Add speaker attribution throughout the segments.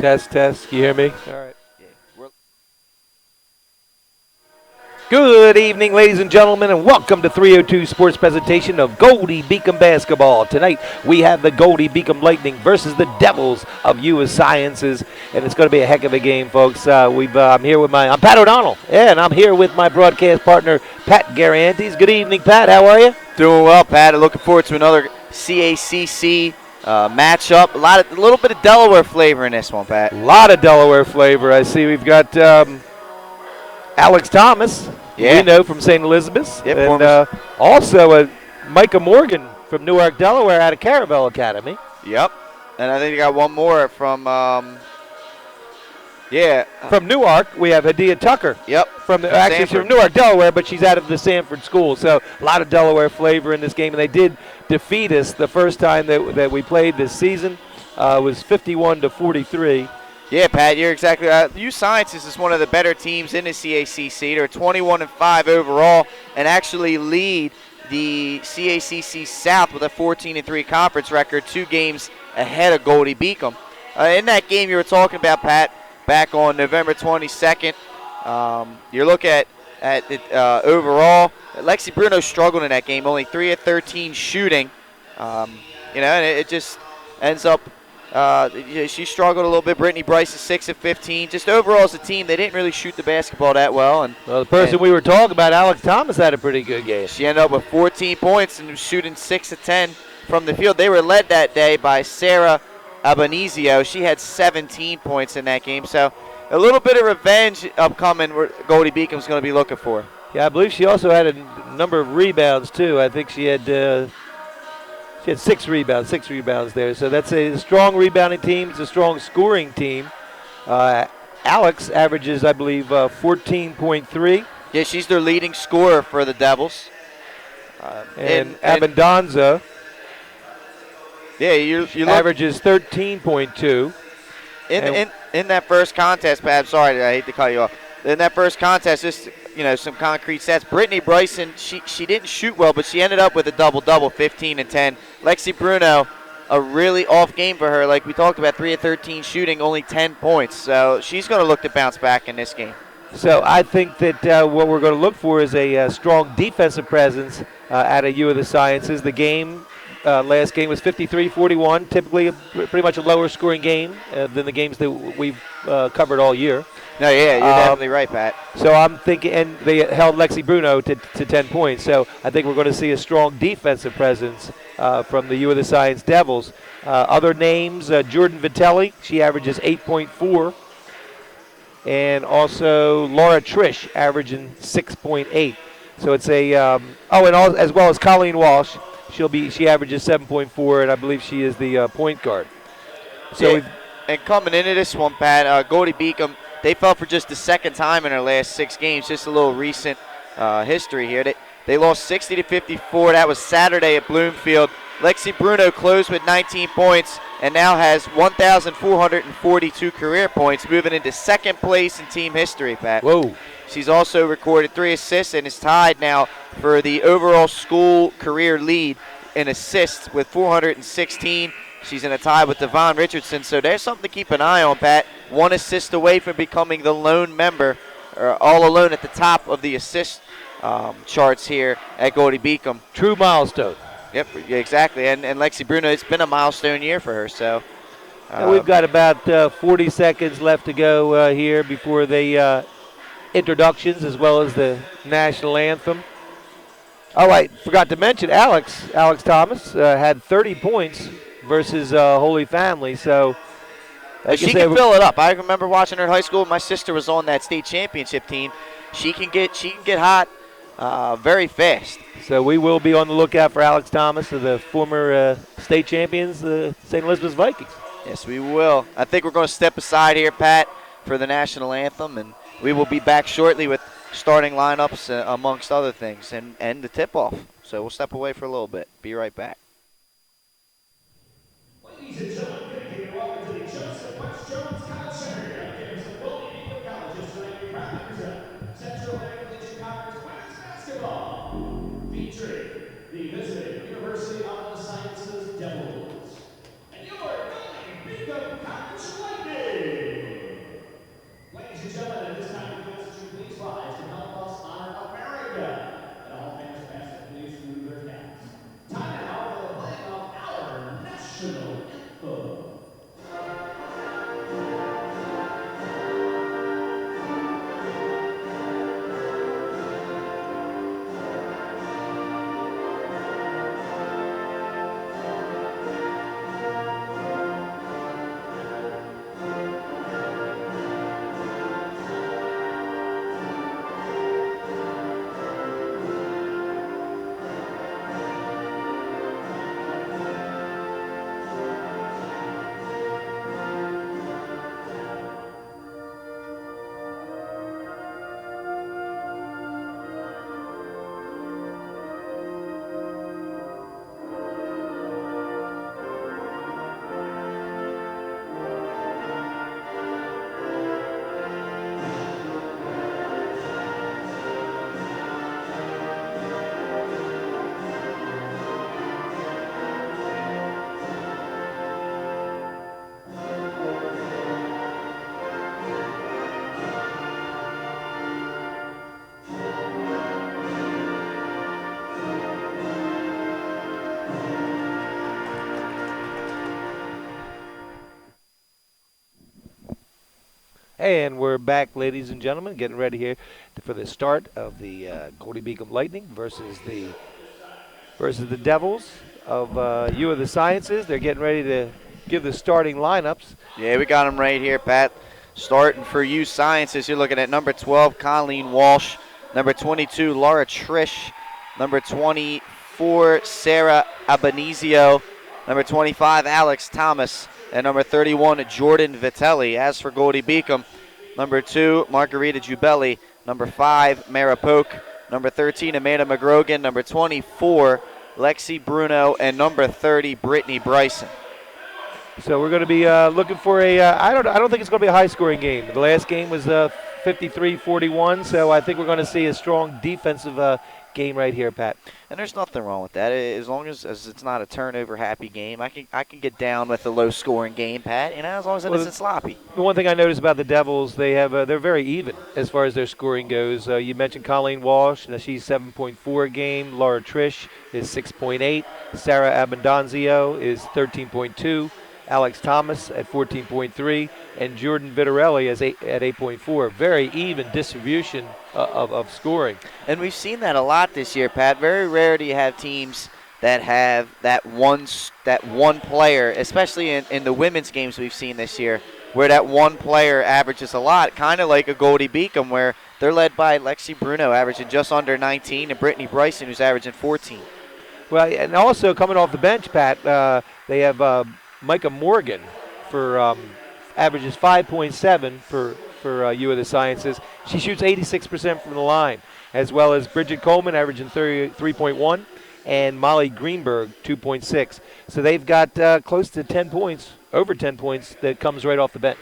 Speaker 1: Test, test. Can you hear me? All right. Good evening, ladies and gentlemen, and welcome to 302 Sports presentation of Goldey Beacom basketball. Tonight, we have the Goldey Beacom Lightning versus the Devils of U.S. Sciences, and it's going to be a heck of a game, folks. I'm here with I'm Pat O'Donnell, and I'm here with my broadcast partner, Pat Garantes. Good evening, Pat. How are you?
Speaker 2: Doing well, Pat. Looking forward to another CACC matchup. A little bit of Delaware flavor in this one, Pat.
Speaker 1: A lot of Delaware flavor. I see we've got Alex Thomas, we know from St. Elizabeth's,
Speaker 2: yep,
Speaker 1: and also Micah Morgan from Newark, Delaware, out of Carabel Academy.
Speaker 2: Yep, and I think you got one more from,
Speaker 1: from Newark. We have Hadia Tucker.
Speaker 2: Yep,
Speaker 1: she's from Newark, Delaware, but she's out of the Sanford school. So a lot of Delaware flavor in this game, and they did defeat us the first time that we played this season. It was 51-43.
Speaker 2: Yeah, Pat, you're exactly right. U Sciences is one of the better teams in the CACC. They're 21-5 overall and actually lead the CACC South with a 14-3 conference record, 2 games ahead of Goldey Beacom. In that game you were talking about, Pat, back on November 22nd, you're looking at it overall. Lexi Bruno struggled in that game, only 3 of 13 shooting. And it just ends up. She struggled a little bit. Brittany Bryce is 6 of 15. Just overall as a team, they didn't really shoot the basketball that well.
Speaker 1: The person we were talking about, Alex Thomas, had a pretty good game.
Speaker 2: She ended up with 14 points and was shooting 6 of 10 from the field. They were led that day by Sarah Abanizio. She had 17 points in that game. So a little bit of revenge upcoming Goldey Beacom's going to be looking for.
Speaker 1: Yeah, I believe she also had a number of rebounds, too. I think she had 6 rebounds there. So that's a strong rebounding team. It's a strong scoring team. Alex averages, I believe, 14.3.
Speaker 2: Yeah, she's their leading scorer for the Devils.
Speaker 1: And Abundanza averages 13.2.
Speaker 2: In that first contest, Pat, sorry, I hate to cut you off. In that first contest, just some concrete stats. Brittany Bryson, she didn't shoot well, but she ended up with a double-double, 15 and 10. Lexi Bruno, a really off game for her. Like we talked about, 3 of 13 shooting, only 10 points. So she's going to look to bounce back in this game.
Speaker 1: So I think that what we're going to look for is a strong defensive presence out of U of the Sciences. The game, last game was 53-41, typically pretty much a lower scoring game than the games that we've covered all year.
Speaker 2: No, yeah, you're definitely right, Pat.
Speaker 1: So I'm thinking, and they held Lexi Bruno to 10 points. So I think we're going to see a strong defensive presence from the U of the Science Devils. Other names, Jordan Vitelli, she averages 8.4. And also Laura Trish, averaging 6.8. So it's as well as Colleen Walsh, she averages 7.4, and I believe she is the point guard. So
Speaker 2: and coming into this one, Pat, Goldey Beacom, they fell for just the second time in their last 6 games. Just a little recent history here. They lost 60-54. That was Saturday at Bloomfield. Lexi Bruno closed with 19 points and now has 1,442 career points, moving into second place in team history, Pat.
Speaker 1: Whoa.
Speaker 2: She's also recorded 3 assists and is tied now for the overall school career lead in assists with 416. She's in a tie with Devon Richardson, so there's something to keep an eye on, Pat. 1 assist away from becoming the lone member, or all alone at the top of the assist charts here at Goldey Beacom.
Speaker 1: True milestone.
Speaker 2: Yep, exactly. And Lexi Bruno, it's been a milestone year for her. So
Speaker 1: we've got about 40 seconds left to go here before the introductions as well as the national anthem. Oh, I forgot to mention Alex Thomas had 30 points versus Holy Family. So
Speaker 2: she can fill it up. I remember watching her in high school. My sister was on that state championship team. She can get hot very fast.
Speaker 1: So we will be on the lookout for Alex Thomas, the former state champions, the St. Elizabeth's Vikings.
Speaker 2: Yes, we will. I think we're going to step aside here, Pat, for the national anthem, and we will be back shortly with starting lineups amongst other things and the tip-off. So we'll step away for a little bit. Be right back.
Speaker 3: Ladies and gentlemen, welcome to the Joseph West Jones Concert on campus of Goldey Beacom Colleges tonight. We proudly present Central Appalachian Conference Women's Basketball, featuring the visiting University of the Sciences Devils and your Goldey Beacom Conference Lightning.
Speaker 1: And we're back, ladies and gentlemen, getting ready here for the start of the Goldey Beacom Lightning versus the Devils of U of the Sciences. They're getting ready to give the starting lineups.
Speaker 2: Yeah, we got them right here, Pat. Starting for U Sciences, you're looking at number 12, Colleen Walsh, number 22, Laura Trish, number 24, Sarah Abanizio, number 25, Alex Thomas, and number 31, Jordan Vitelli. As for Goldey Beacom, number 2, Margarita Jubelli, number 5, Mara Polk, number 13, Amanda McGrogan, number 24, Lexi Bruno, and number 30, Brittany Bryson.
Speaker 1: So we're going to be looking for I don't think it's going to be a high-scoring game. The last game was 53-41, so I think we're going to see a strong defensive game right here, Pat.
Speaker 2: And there's nothing wrong with that. As long as it's not a turnover-happy game, I can get down with a low-scoring game, Pat. As long as it isn't sloppy.
Speaker 1: The one thing I noticed about the Devils, they're very even as far as their scoring goes. You mentioned Colleen Walsh, she's 7.4 a game. Laura Trish is 6.8. Sarah Abundanzio is 13.2. Alex Thomas at 14.3, and Jordan Vitarelli at 8.4. Very even distribution of scoring.
Speaker 2: And we've seen that a lot this year, Pat. Very rare do you have teams that have that one player, especially in the women's games we've seen this year, where that one player averages a lot, kind of like a Goldey Beacom, where they're led by Lexi Bruno, averaging just under 19, and Brittany Bryson, who's averaging 14.
Speaker 1: Well, and also coming off the bench, Pat, they have Micah Morgan for averages 5.7 for U of the Sciences. She shoots 86% from the line, as well as Bridget Coleman averaging 3.1, and Molly Greenberg 2.6. So they've got close to 10 points, over 10 points that comes right off the bench.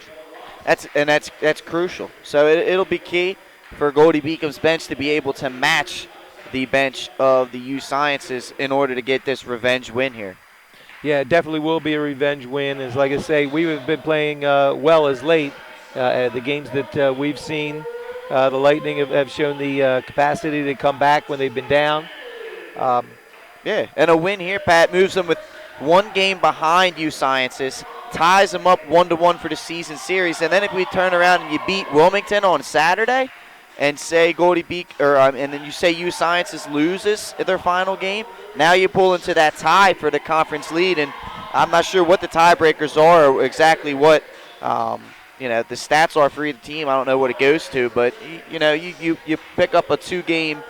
Speaker 2: That's crucial. So it'll be key for Goldey Beacom's bench to be able to match the bench of the U Sciences in order to get this revenge win here.
Speaker 1: Yeah, it definitely will be a revenge win. As like I say, we have been playing well as late. The games that we've seen, the Lightning have shown the capacity to come back when they've been down.
Speaker 2: Yeah, and a win here, Pat, moves them with one game behind U Sciences, ties them up 1-1 for the season series. And then if we turn around and you beat Wilmington on Saturday, and say Goldey Beacom, and then you say U Sciences loses their final game, now you pull into that tie for the conference lead, and I'm not sure what the tiebreakers are or exactly what the stats are for either team. I don't know what it goes to, but you pick up a 2-game,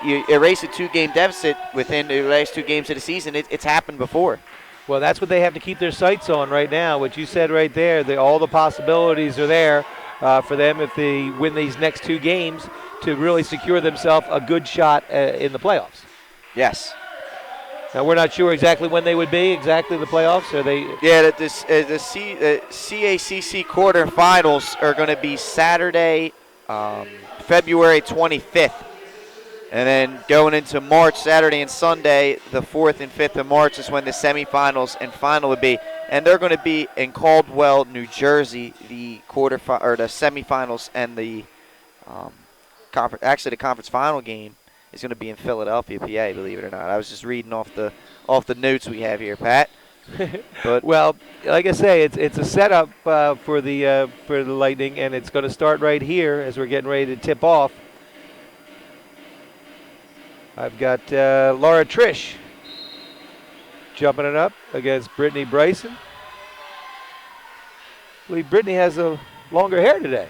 Speaker 2: you erase a 2-game deficit within the last 2 games of the season. It's happened before.
Speaker 1: Well, that's what they have to keep their sights on right now. What you said right there, all the possibilities are there. For them, if they win these next 2 games, to really secure themselves a good shot in the playoffs.
Speaker 2: Yes.
Speaker 1: Now, we're not sure exactly when they would be, exactly the playoffs. Are they?
Speaker 2: Yeah, the CACC quarterfinals are going to be Saturday, February 25th. And then going into March, Saturday and Sunday, the 4th and 5th of March is when the semifinals and final would be. And they're going to be in Caldwell, New Jersey, the semifinals and the the conference final game is going to be in Philadelphia, PA, believe it or not. I was just reading off the notes we have here, Pat. But
Speaker 1: well, like I say, it's a setup for the Lightning, and it's going to start right here as we're getting ready to tip off. I've got Laura Trish jumping it up against Brittany Bryson. I believe Brittany has a longer hair today.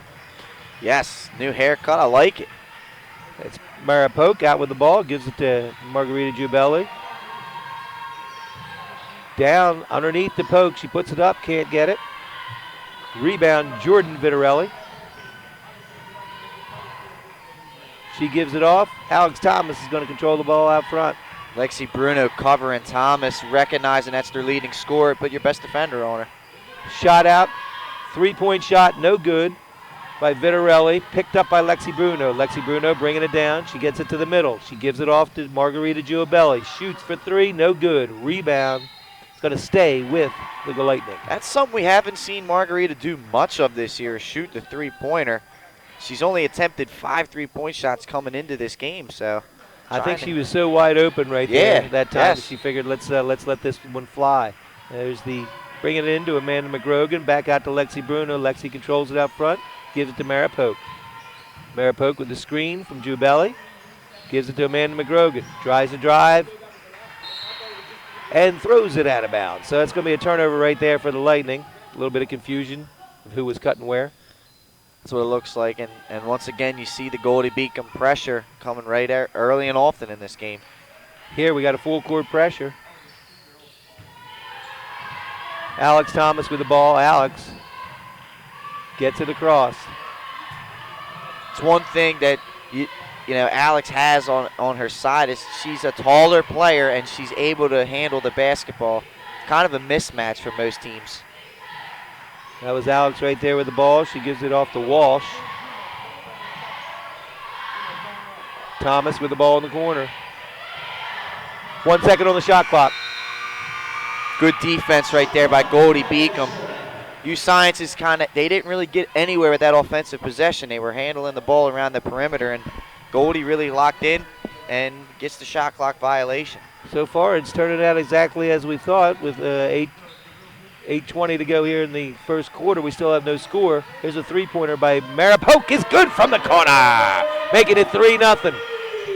Speaker 2: Yes, new haircut. I like it.
Speaker 1: It's Mara Polk out with the ball, gives it to Margarita Jubelli. Down underneath the Polk. She puts it up, can't get it. Rebound, Jordan Vitarelli. She gives it off. Alex Thomas is going to control the ball out front.
Speaker 2: Lexi Bruno covering Thomas, recognizing that's their leading scorer. Put your best defender on her.
Speaker 1: Shot out. 3-point shot, no good by Vitarelli. Picked up by Lexi Bruno. Lexi Bruno bringing it down. She gets it to the middle. She gives it off to Margarita Jubelli. Shoots for 3, no good. Rebound. It's going to stay with the Lightning.
Speaker 2: That's something we haven't seen Margarita do much of this year, shoot the 3-pointer. She's only attempted 5 3-point shots coming into this game, so
Speaker 1: I think she was so wide open right there that time.
Speaker 2: Yes.
Speaker 1: She figured let's let this one fly. There's the Bringing it into Amanda McGrogan. Back out to Lexi Bruno. Lexi controls it out front. Gives it to Mara Polk. Mara Polk with the screen from Jubelli. Gives it to Amanda McGrogan. Tries to drive. And throws it out of bounds. So that's going to be a turnover right there for the Lightning. A little bit of confusion of who was cutting where.
Speaker 2: That's what it looks like. And once again, you see the Goldey Beacom pressure coming right there early and often in this game.
Speaker 1: Here we got a full court pressure. Alex Thomas with the ball. Alex gets it across.
Speaker 2: It's one thing that you know Alex has on her side is she's a taller player and she's able to handle the basketball. Kind of a mismatch for most teams.
Speaker 1: That was Alex right there with the ball. She gives it off to Walsh. Thomas with the ball in the corner. 1 second on the shot clock.
Speaker 2: Good defense right there by Goldey Beacom. U-Science is they didn't really get anywhere with that offensive possession. They were handling the ball around the perimeter, and Goldey really locked in and gets the shot clock violation.
Speaker 1: So far, it's turning out exactly as we thought with 8:20 to go here in the first quarter. We still have no score. Here's a three-pointer by Mara Polk. Is good from the corner, making it 3-0.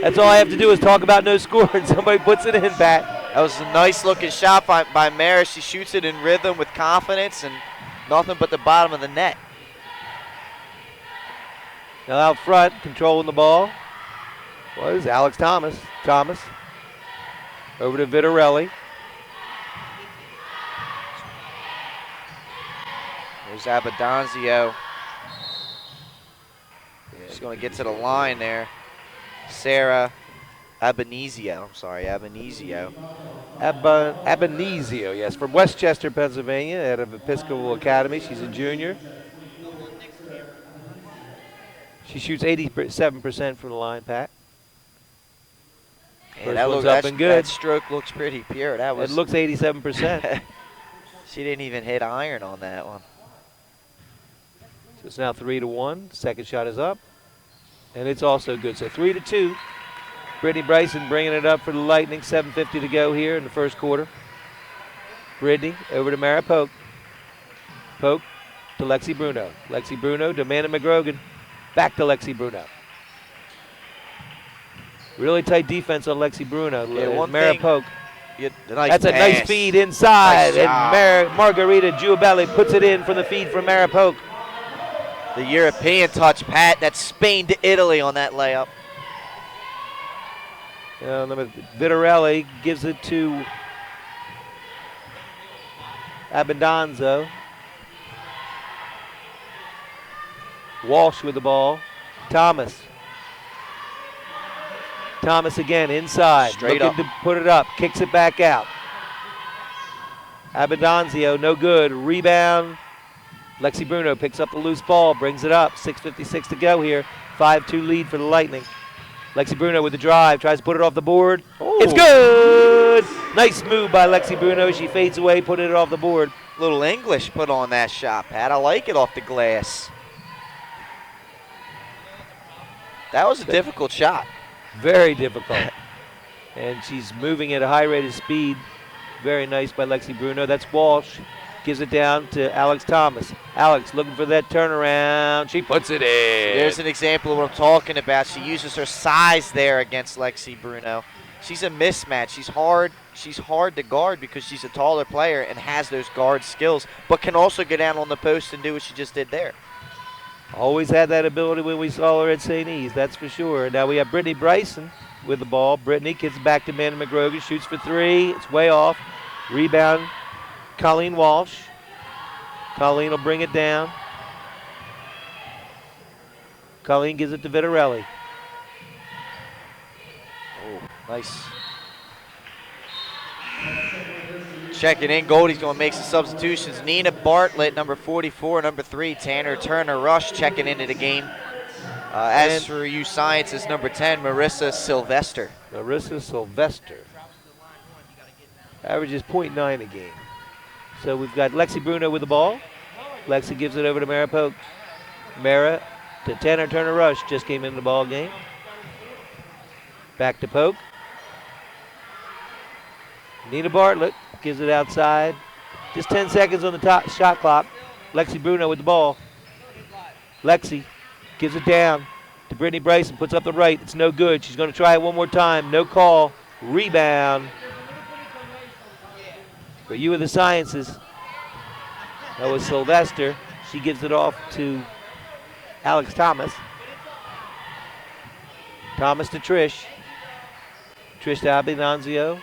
Speaker 1: That's all I have to do is talk about no score, and somebody puts it in, Pat.
Speaker 2: That was a nice-looking shot by Mara. She shoots it in rhythm with confidence and nothing but the bottom of the net.
Speaker 1: Now out front, controlling the ball was Alex Thomas. Thomas over to Vitarelli.
Speaker 2: There's Abadanzio. She's going to get to the line there. Sarah Abanizio.
Speaker 1: Abanizio, yes, from Westchester, Pennsylvania, out of Episcopal Academy. She's a junior. She shoots 87% from the line, Pat.
Speaker 2: And that looks
Speaker 1: up and good.
Speaker 2: That stroke looks pretty pure.
Speaker 1: It looks 87%.
Speaker 2: She didn't even hit iron on that one.
Speaker 1: So it's now 3-1. Second shot is up, and it's also good. So 3-2. Brittany Bryson bringing it up for the Lightning. 7:50 to go here in the first quarter. Brittany over to Mara Polk. Polk to Lexi Bruno. Lexi Bruno to Amanda McGrogan. Back to Lexi Bruno. Really tight defense on Lexi Bruno.
Speaker 2: Yeah,
Speaker 1: Mara Polk.
Speaker 2: That's
Speaker 1: a nice feed inside.
Speaker 2: Nice
Speaker 1: and Margarita Giubelli puts it in from the feed from Mara Polk.
Speaker 2: The European touch, Pat. That's Spain to Italy on that layup.
Speaker 1: Vitarelli gives it to Abendanzo. Walsh with the ball. Thomas. Thomas again inside.
Speaker 2: Straight
Speaker 1: looking
Speaker 2: up.
Speaker 1: to put it up. Kicks it back out. Abendanzo, no good. Rebound. Lexi Bruno picks up the loose ball, brings it up. 6:56 to go here. 5-2 lead for the Lightning. Lexi Bruno with the drive, tries to put it off the board.
Speaker 2: Ooh.
Speaker 1: It's good! Nice move by Lexi Bruno. She fades away, put it off the board.
Speaker 2: Little English put on that shot, Pat. I like it off the glass. That was a difficult shot.
Speaker 1: Very difficult. And she's moving at a high rate of speed. Very nice by Lexi Bruno. That's Walsh. Gives it down to Alex Thomas. Alex looking for that turnaround. She puts it in.
Speaker 2: There's an example of what I'm talking about. She uses her size there against Lexi Bruno. She's a mismatch. She's hard to guard because she's a taller player and has those guard skills, but can also get down on the post and do what she just did there.
Speaker 1: Always had that ability when we saw her at St. E's, that's for sure. Now we have Brittany Bryson with the ball. Brittany gets it back to Amanda McGrogan, shoots for three. It's way off. Rebound, Colleen Walsh. Colleen will bring it down. Colleen gives it to Vitarelli.
Speaker 2: Oh, nice. Checking in, Goldie's going to make some substitutions. Nina Bartlett, number 44, number 3. Tanner Turner-Rush checking into the game. As for U-Science's number 10, Marissa Sylvester.
Speaker 1: Marissa Sylvester. Averages .9 a game. So we've got Lexi Bruno with the ball. Lexi gives it over to Mara Polk. Mara to Tanner Turner-Rush, just came into the ball game. Back to Polk. Nina Bartlett gives it outside Just 10 seconds on the top shot clock. Lexi Bruno with the ball. Lexi gives it down to Brittany Bryson, puts up the right. It's no good. She's going to try it one more time. No call. Rebound. For U of the Sciences. That was Sylvester. She gives it off to Alex Thomas. Thomas to Trish. Trish to Abinanzio.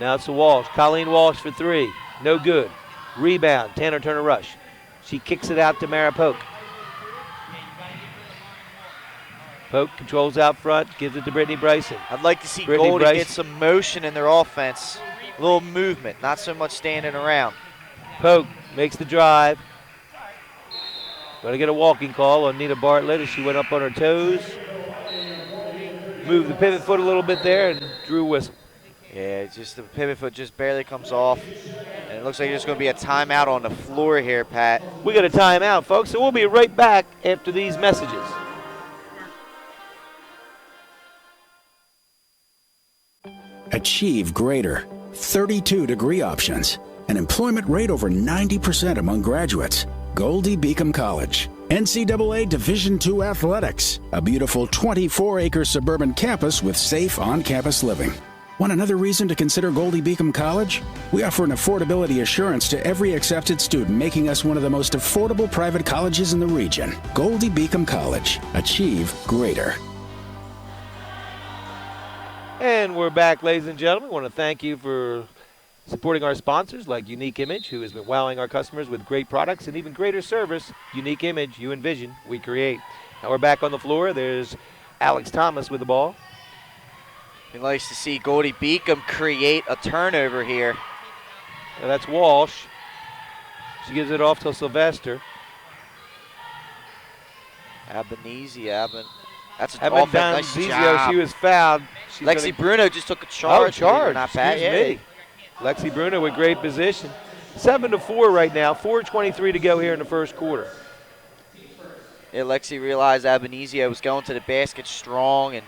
Speaker 1: Now it's to Walsh. Colleen Walsh for three. No good. Rebound. Tanner Turner Rush. She kicks it out to Mara Polk. Polk controls out front, gives it to Brittany Bryson.
Speaker 2: I'd like to see
Speaker 1: Brittany
Speaker 2: Goldey
Speaker 1: Bryson.
Speaker 2: get some motion in their offense. A little movement, not so much standing around.
Speaker 1: Polk makes the drive. Going to get a walking call on Nina Bartlett as she went up on her toes. Moved the pivot foot a little bit there and drew a whistle.
Speaker 2: Yeah, just the pivot foot just barely comes off. And it looks like there's going to be a timeout on the floor here, Pat.
Speaker 1: We got a timeout, folks, so we'll be right back after these messages.
Speaker 4: Achieve greater. 32 degree options. An employment rate over 90% among graduates. Goldey Beacom College. NCAA Division II athletics. A beautiful 24-acre suburban campus with safe on-campus living. Want another reason to consider Goldey Beacom College? We offer an affordability assurance to every accepted student, making us one of the most affordable private colleges in the region. Goldey Beacom College. Achieve greater.
Speaker 1: And we're back, ladies and gentlemen. We want to thank you for supporting our sponsors like Unique Image, who has been wowing our customers with great products and even greater service. Unique Image, you envision, we create. Now we're back on the floor. There's Alex Thomas with the ball.
Speaker 2: He likes to see Goldey Beacom create a turnover here.
Speaker 1: Now that's Walsh. She gives it off to Sylvester.
Speaker 2: That's an offense. Nice job.
Speaker 1: She was fouled. She's
Speaker 2: Lexi Bruno just took a charge.
Speaker 1: Charge.
Speaker 2: Not bad.
Speaker 1: Excuse me. Lexi Bruno with great position. 7-4 right now. 4:23 to go here in the first quarter.
Speaker 2: Yeah, Lexi realized Abenizio was going to the basket strong and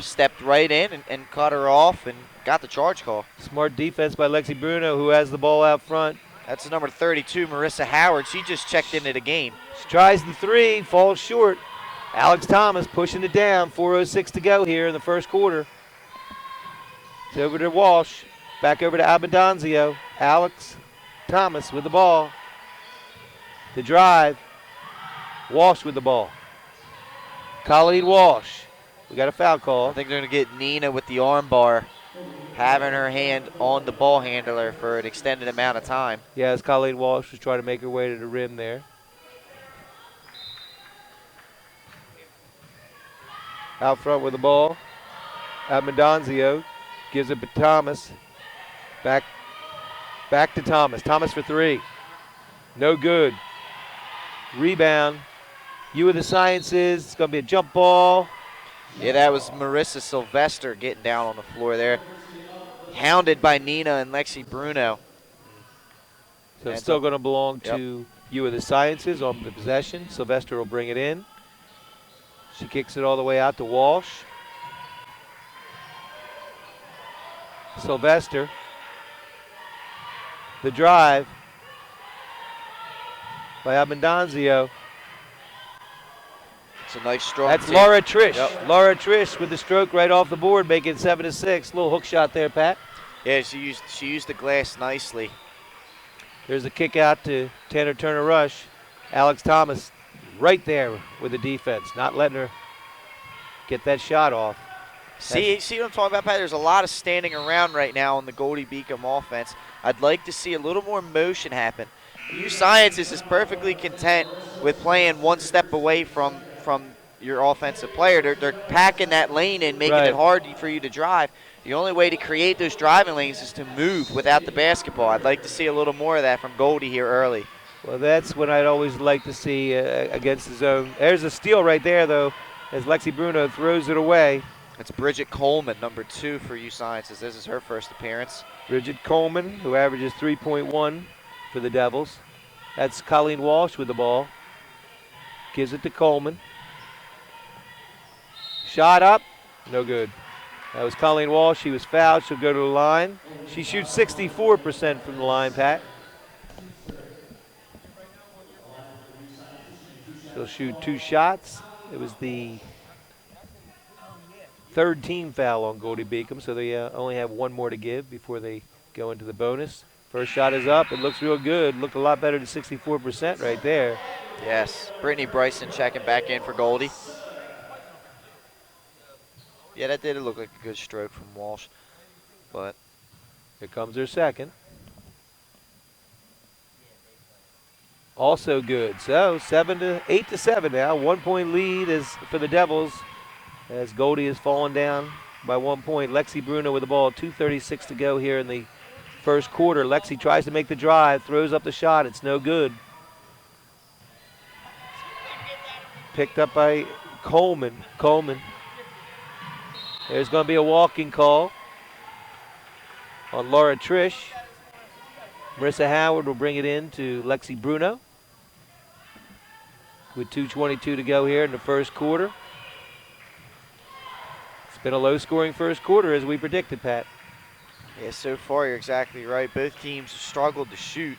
Speaker 2: stepped right in and cut her off and got the charge call.
Speaker 1: Smart defense by Lexi Bruno, who has the ball out front.
Speaker 2: That's number 32, Marissa Howard. She just checked into the game.
Speaker 1: She tries the three, falls short. Alex Thomas pushing it down. 4:06 to go here in the first quarter. It's over to Walsh. Back over to Abindanzio. Alex Thomas with the ball. The drive. Walsh with the ball. Colleen Walsh. We got a foul call.
Speaker 2: I think they're going to get Nina with the arm bar, having her hand on the ball handler for an extended amount of time.
Speaker 1: Yeah, as Colleen Walsh was trying to make her way to the rim there. Out front with the ball. Abindanzio gives it to Thomas. Back to Thomas. Thomas for three. No good. Rebound. U of the Sciences. It's going to be a jump ball.
Speaker 2: Yeah, that was Marissa Sylvester getting down on the floor there. Hounded by Nina and Lexi Bruno.
Speaker 1: So it's still going to belong to U of the Sciences on the possession. Sylvester will bring it in. She kicks it all the way out to Walsh. Sylvester. The drive by Abindanzio.
Speaker 2: It's a nice strong
Speaker 1: That's
Speaker 2: tip.
Speaker 1: Laura Trish.
Speaker 2: Yep.
Speaker 1: Laura Trish with the stroke right off the board, making 7-6. Little hook shot there, Pat.
Speaker 2: Yeah, she used the glass nicely.
Speaker 1: There's a kick out to Tanner Turner Rush. Alex Thomas right there with the defense, not letting her get that shot off.
Speaker 2: See what I'm talking about, Pat? There's a lot of standing around right now on the Goldey Beacom offense. I'd like to see a little more motion happen. U Sciences is perfectly content with playing one step away from your offensive player. They're packing that lane and making it hard for you to drive. The only way to create those driving lanes is to move without the basketball. I'd like to see a little more of that from Goldey here early.
Speaker 1: Well, that's what I'd always like to see against the zone. There's a steal right there, though, as Lexi Bruno throws it away.
Speaker 2: It's Bridget Coleman, number 2 for U Sciences. This is her first appearance.
Speaker 1: Bridget Coleman, who averages 3.1 for the Devils. That's Colleen Walsh with the ball. Gives it to Coleman. Shot up, no good. That was Colleen Walsh. She was fouled. She'll go to the line. She shoots 64% from the line, Pat. They'll shoot 2 shots. It was the 3rd team foul on Goldey Beacom, so they only have 1 more to give before they go into the bonus. First shot is up. It looks real good. Looked a lot better than 64% right there.
Speaker 2: Yes, Brittany Bryson checking back in for Goldey. Yeah, that did look like a good stroke from Walsh, but
Speaker 1: Here comes their second. Also good. So 8 to 7 now. 1 point lead is for the Devils as Goldey has fallen down by 1 point. Lexi Bruno with the ball. 2:36 to go here in the first quarter. Lexi tries to make the drive, throws up the shot. It's no good. Picked up by Coleman. There's going to be a walking call on Laura Trish. Marissa Howard will bring it in to Lexi Bruno with 2:22 to go here in the first quarter. It's been a low-scoring first quarter as we predicted, Pat.
Speaker 2: yeah, so far you're exactly right. Both teams struggled to shoot.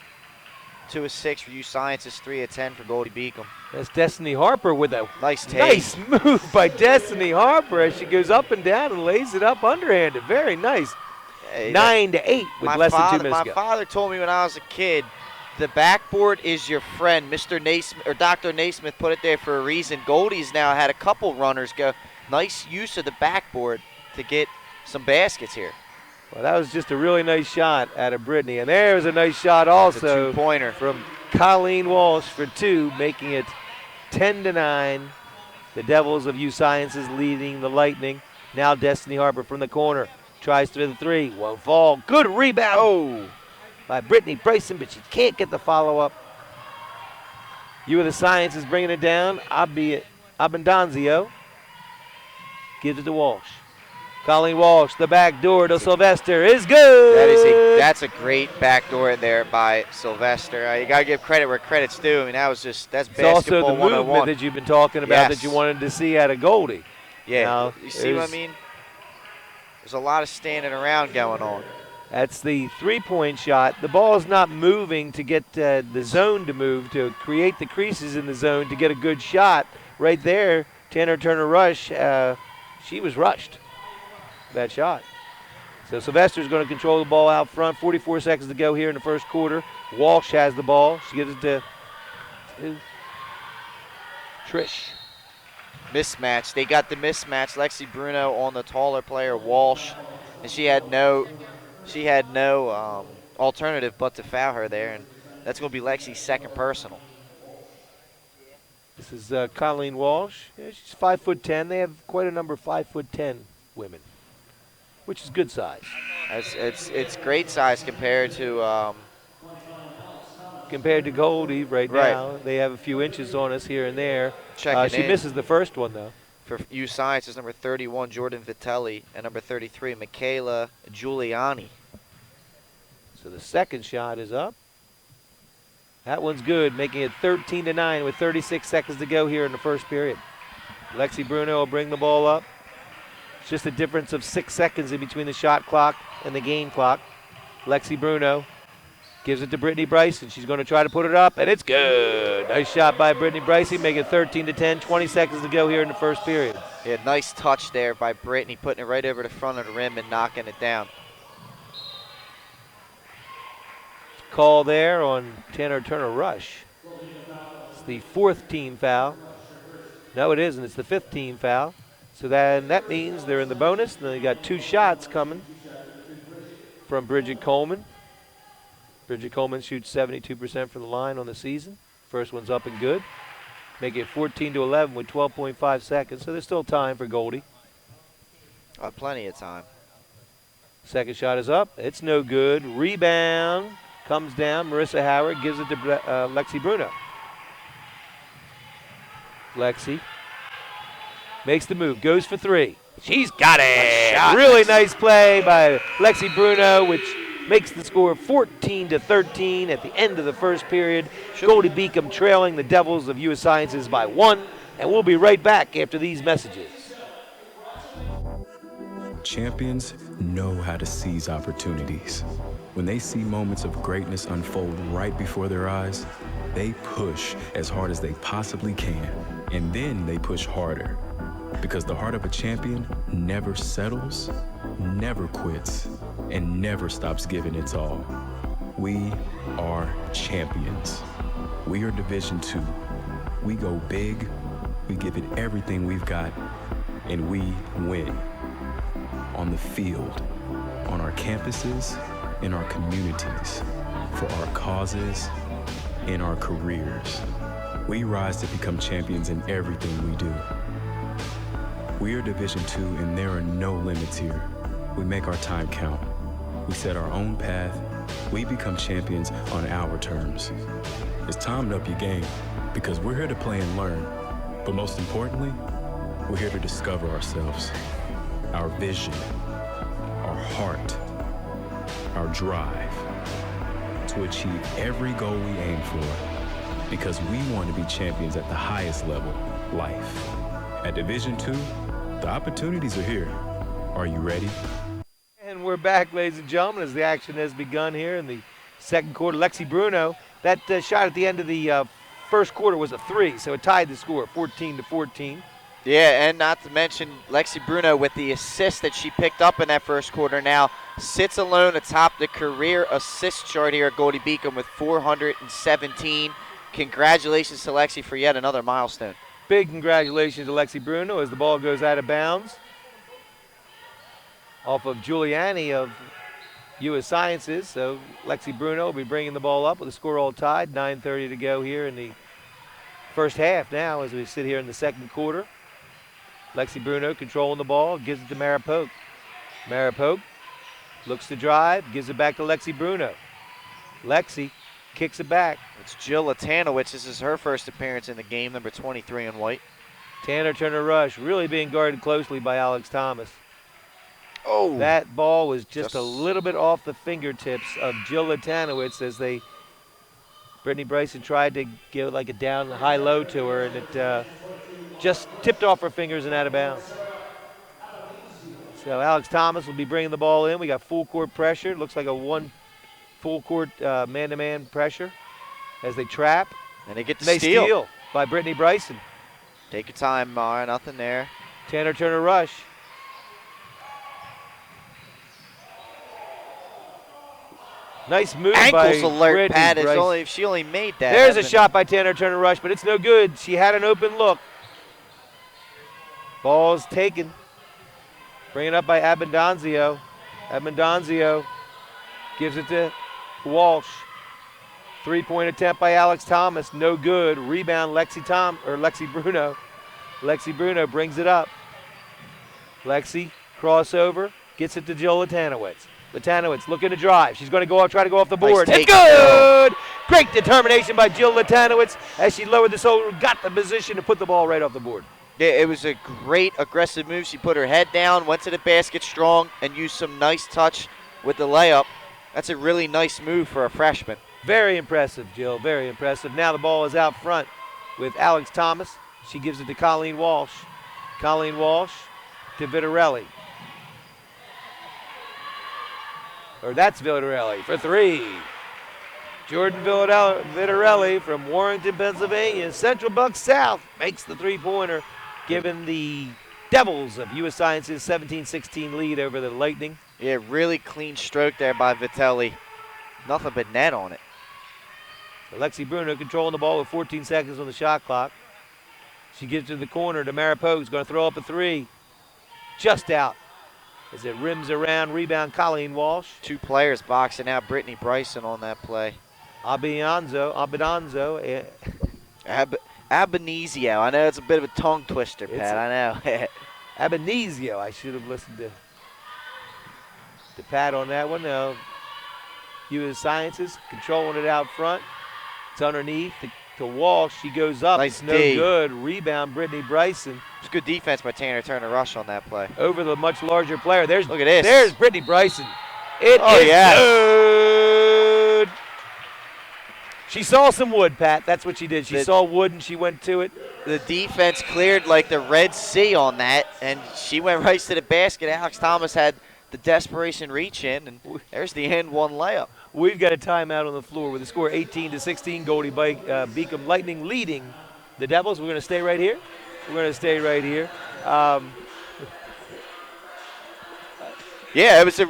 Speaker 2: 2 of 6 for U Sciences, 3 of 10 for Goldey Beacom.
Speaker 1: That's Destiny Harper with a
Speaker 2: Nice take.
Speaker 1: nice move by Destiny Harper as she goes up and down and lays it up underhanded. Very nice.
Speaker 2: Hey,
Speaker 1: 9 to 8 with less than 2 minutes
Speaker 2: my
Speaker 1: to go.
Speaker 2: father told me when I was a kid, the backboard is your friend. Mr. Naismith or Dr. Naismith put it there for a reason. Goldie's now had a couple runners go. Nice use of the backboard to get some baskets here.
Speaker 1: Well, that was just a really nice shot out of Brittany. And there's a nice shot also
Speaker 2: The 2-pointer
Speaker 1: from Colleen Walsh for 2, making it 10 to 9. The Devils of U Sciences leading the Lightning. Now Destiny Harper from the corner. Tries for the 3. Won't fall. Good rebound by Brittany Bryson, but she can't get the follow-up. U of the Sciences bringing it down. Abendanzio gives it to Walsh. Colleen Walsh, the back door to Sylvester is good.
Speaker 2: That's a great backdoor there by Sylvester. You got to give credit where credit's due. I mean, that's
Speaker 1: It's
Speaker 2: basketball
Speaker 1: also the
Speaker 2: 101.
Speaker 1: movement that you've been talking about
Speaker 2: Yes.
Speaker 1: that you wanted to see out of Goldey.
Speaker 2: Yeah,
Speaker 1: Now,
Speaker 2: you see what I mean? There's a lot of standing around going on.
Speaker 1: That's the 3-point shot. The ball is not moving to get the zone to move, to create the creases in the zone to get a good shot. Right there, Tanner Turner Rush, she was rushed, that shot. So Sylvester's going to control the ball out front. 44 seconds to go here in the first quarter. Walsh has the ball. She gives it to Trish.
Speaker 2: Mismatch. They got the mismatch. Lexi Bruno on the taller player, Walsh, and she had no alternative but to foul her there, and that's going to be Lexi's second personal.
Speaker 1: This is Colleen Walsh. Yeah, she's 5'10". They have quite a number of 5'10" women, which is good size.
Speaker 2: It's great size compared to
Speaker 1: Goldey right now. They have a few inches on us here and there. She misses the first one, though.
Speaker 2: For U Sciences, number 31, Jordan Vitelli, and number 33, Michaela Giuliani.
Speaker 1: So the second shot is up. That one's good, making it 13 to 9 with 36 seconds to go here in the first period. Lexi Bruno will bring the ball up. It's just a difference of 6 seconds in between the shot clock and the game clock. Lexi Bruno gives it to Brittany Bryson. She's going to try to put it up, and it's good. Nice shot by Brittany Bryson, make it 13 to 10. 20 seconds to go here in the first period.
Speaker 2: Yeah, nice touch there by Brittany, putting it right over the front of the rim and knocking it down.
Speaker 1: Call there on Tanner Turner Rush. It's the 4th team foul. No, it isn't. It's the 5th team foul. So that means they're in the bonus. And they got 2 shots coming from Bridget Coleman. Bridget Coleman shoots 72% from the line on the season. First one's up and good. Make it 14 to 11 with 12.5 seconds. So there's still time for Goldey.
Speaker 2: Plenty of time.
Speaker 1: Second shot is up. It's no good. Rebound. Comes down. Marissa Howard gives it to Lexi Bruno. Lexi makes the move. Goes for 3. She's got it.
Speaker 2: Nice
Speaker 1: Really nice play by Lexi Bruno, which makes the score 14 to 13 at the end of the first period. Goldey Beacom trailing the Devils of U.S. Sciences by 1. And we'll be right back after these messages.
Speaker 5: Champions know how to seize opportunities. When they see moments of greatness unfold right before their eyes, they push as hard as they possibly can, and then they push harder. Because the heart of a champion never settles, never quits, and never stops giving its all. We are champions. We are Division II. We go big, we give it everything we've got, and we win. On the field, on our campuses, in our communities, for our causes, in our careers. We rise to become champions in everything we do. We are Division II, and there are no limits here. We make our time count. We set our own path. We become champions on our terms. It's time to up your game, because we're here to play and learn. But most importantly, we're here to discover ourselves, our vision, our heart, our drive, to achieve every goal we aim for, because we want to be champions at the highest level, life. At Division II, the opportunities are here. Are you ready?
Speaker 1: And we're back, ladies and gentlemen, as the action has begun here in the second quarter. Lexi Bruno, that shot at the end of the first quarter was a 3, so it tied the score, 14-14.
Speaker 2: Yeah, and not to mention Lexi Bruno with the assist that she picked up in that first quarter now sits alone atop the career assist chart here at Goldey Beacom with 417. Congratulations to Lexi for yet another milestone.
Speaker 1: Big congratulations to Lexi Bruno as the ball goes out of bounds off of Giuliani of U.S. Sciences. So Lexi Bruno will be bringing the ball up with the score all tied. 9:30 to go here in the first half now as we sit here in the second quarter. Lexi Bruno controlling the ball, gives it to Mara Pogue. Mara Pogue looks to drive, gives it back to Lexi Bruno. Lexi kicks it back.
Speaker 2: It's Jill Latanowicz. This is her first appearance in the game, number 23 in white.
Speaker 1: Tanner Turner Rush really being guarded closely by Alex Thomas.
Speaker 2: Oh,
Speaker 1: That ball was just a little bit off the fingertips of Jill Latanowicz as Brittany Bryson tried to give like a down high-low to her, and it just tipped off her fingers and out of bounds. So Alex Thomas will be bringing the ball in. We got full court pressure. Looks like a one full court man-to-man pressure as they trap.
Speaker 2: and they get to
Speaker 1: They
Speaker 2: steal.
Speaker 1: steal by Brittany Bryson.
Speaker 2: Take your time, Mara. Nothing there.
Speaker 1: Tanner Turner Rush. Nice move by
Speaker 2: Ankles alert,
Speaker 1: Brittany
Speaker 2: Pat. Is
Speaker 1: Bryson.
Speaker 2: only if she only made that.
Speaker 1: There's a
Speaker 2: that'd been-
Speaker 1: shot by Tanner Turner Rush, but it's no good. She had an open look. Ball's taken. Bring it up by Abundanzio. Abundanzio gives it to Walsh. Three-point attempt by Alex Thomas. No good. Rebound Lexi Bruno. Lexi Bruno brings it up. Lexi crossover. Gets it to Jill Latanowicz. Latanowicz looking to drive. She's going to try to go off the board.
Speaker 2: Nice
Speaker 1: It's
Speaker 2: take.
Speaker 1: good! Great determination by Jill Latanowicz as she lowered the shoulder, got the position to put the ball right off the board.
Speaker 2: Yeah, it was a great aggressive move. She put her head down, went to the basket strong, and used some nice touch with the layup. That's a really nice move for a freshman.
Speaker 1: Very impressive, Jill. Very impressive. Now the ball is out front with Alex Thomas. She gives it to Colleen Walsh. Colleen Walsh to Vitarelli. Or that's Vitarelli for three. Jordan Vitarelli from Warrington, Pennsylvania. Central Bucks South makes the three-pointer, giving the Devils of U.S. Sciences 17-16 lead over the Lightning.
Speaker 2: Yeah, really clean stroke there by Vitelli. Nothing but net on it.
Speaker 1: Alexi Bruno controlling the ball with 14 seconds on the shot clock. She gives it to the corner to Mara Pogue, who's going to throw up a three. Just out as it rims around. Rebound Colleen Walsh.
Speaker 2: Two players boxing out Brittany Bryson on that play.
Speaker 1: Abinanzo.
Speaker 2: Abenizio. I know it's a bit of a tongue twister,
Speaker 1: It's
Speaker 2: Pat. I know.
Speaker 1: Abenizio. I should have listened to Pat on that one. Now, U.S. Sciences controlling it out front. It's underneath to Walsh. She goes up.
Speaker 2: Nice
Speaker 1: It's no
Speaker 2: D.
Speaker 1: good. Rebound Brittany Bryson
Speaker 2: It's good defense by Tanner Turner Rush on that play.
Speaker 1: over the much larger player. Look
Speaker 2: at this.
Speaker 1: There's Brittany Bryson. It
Speaker 2: Oh,
Speaker 1: is
Speaker 2: yes.
Speaker 1: good. She saw some wood, Pat. That's what she did. She
Speaker 2: The-
Speaker 1: saw wood and she went to it.
Speaker 2: The defense cleared like the Red Sea on that, and she went right to the basket. Alex Thomas had the desperation reach in, and there's the end one layup.
Speaker 1: We've got a timeout on the floor with the score 18-16. Goldey Beacom Lightning leading the Devils. We're going to stay right here. We're going to stay right here.
Speaker 2: Yeah, it was a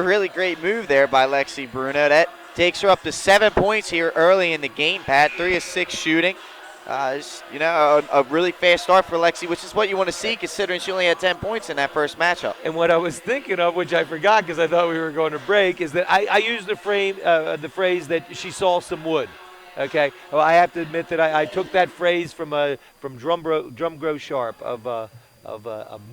Speaker 2: really great move there by Lexi Bruno. That takes her up to 7 points here early in the game, Pat. 3 of 6 shooting. A really fast start for Lexi, which is what you want to see considering she only had 10 points in that first matchup.
Speaker 1: And what I was thinking of, which I forgot because I thought we were going to break, is that I used the phrase that she saw some wood. Okay, well, I have to admit that I took that phrase from Drumgro Sharp of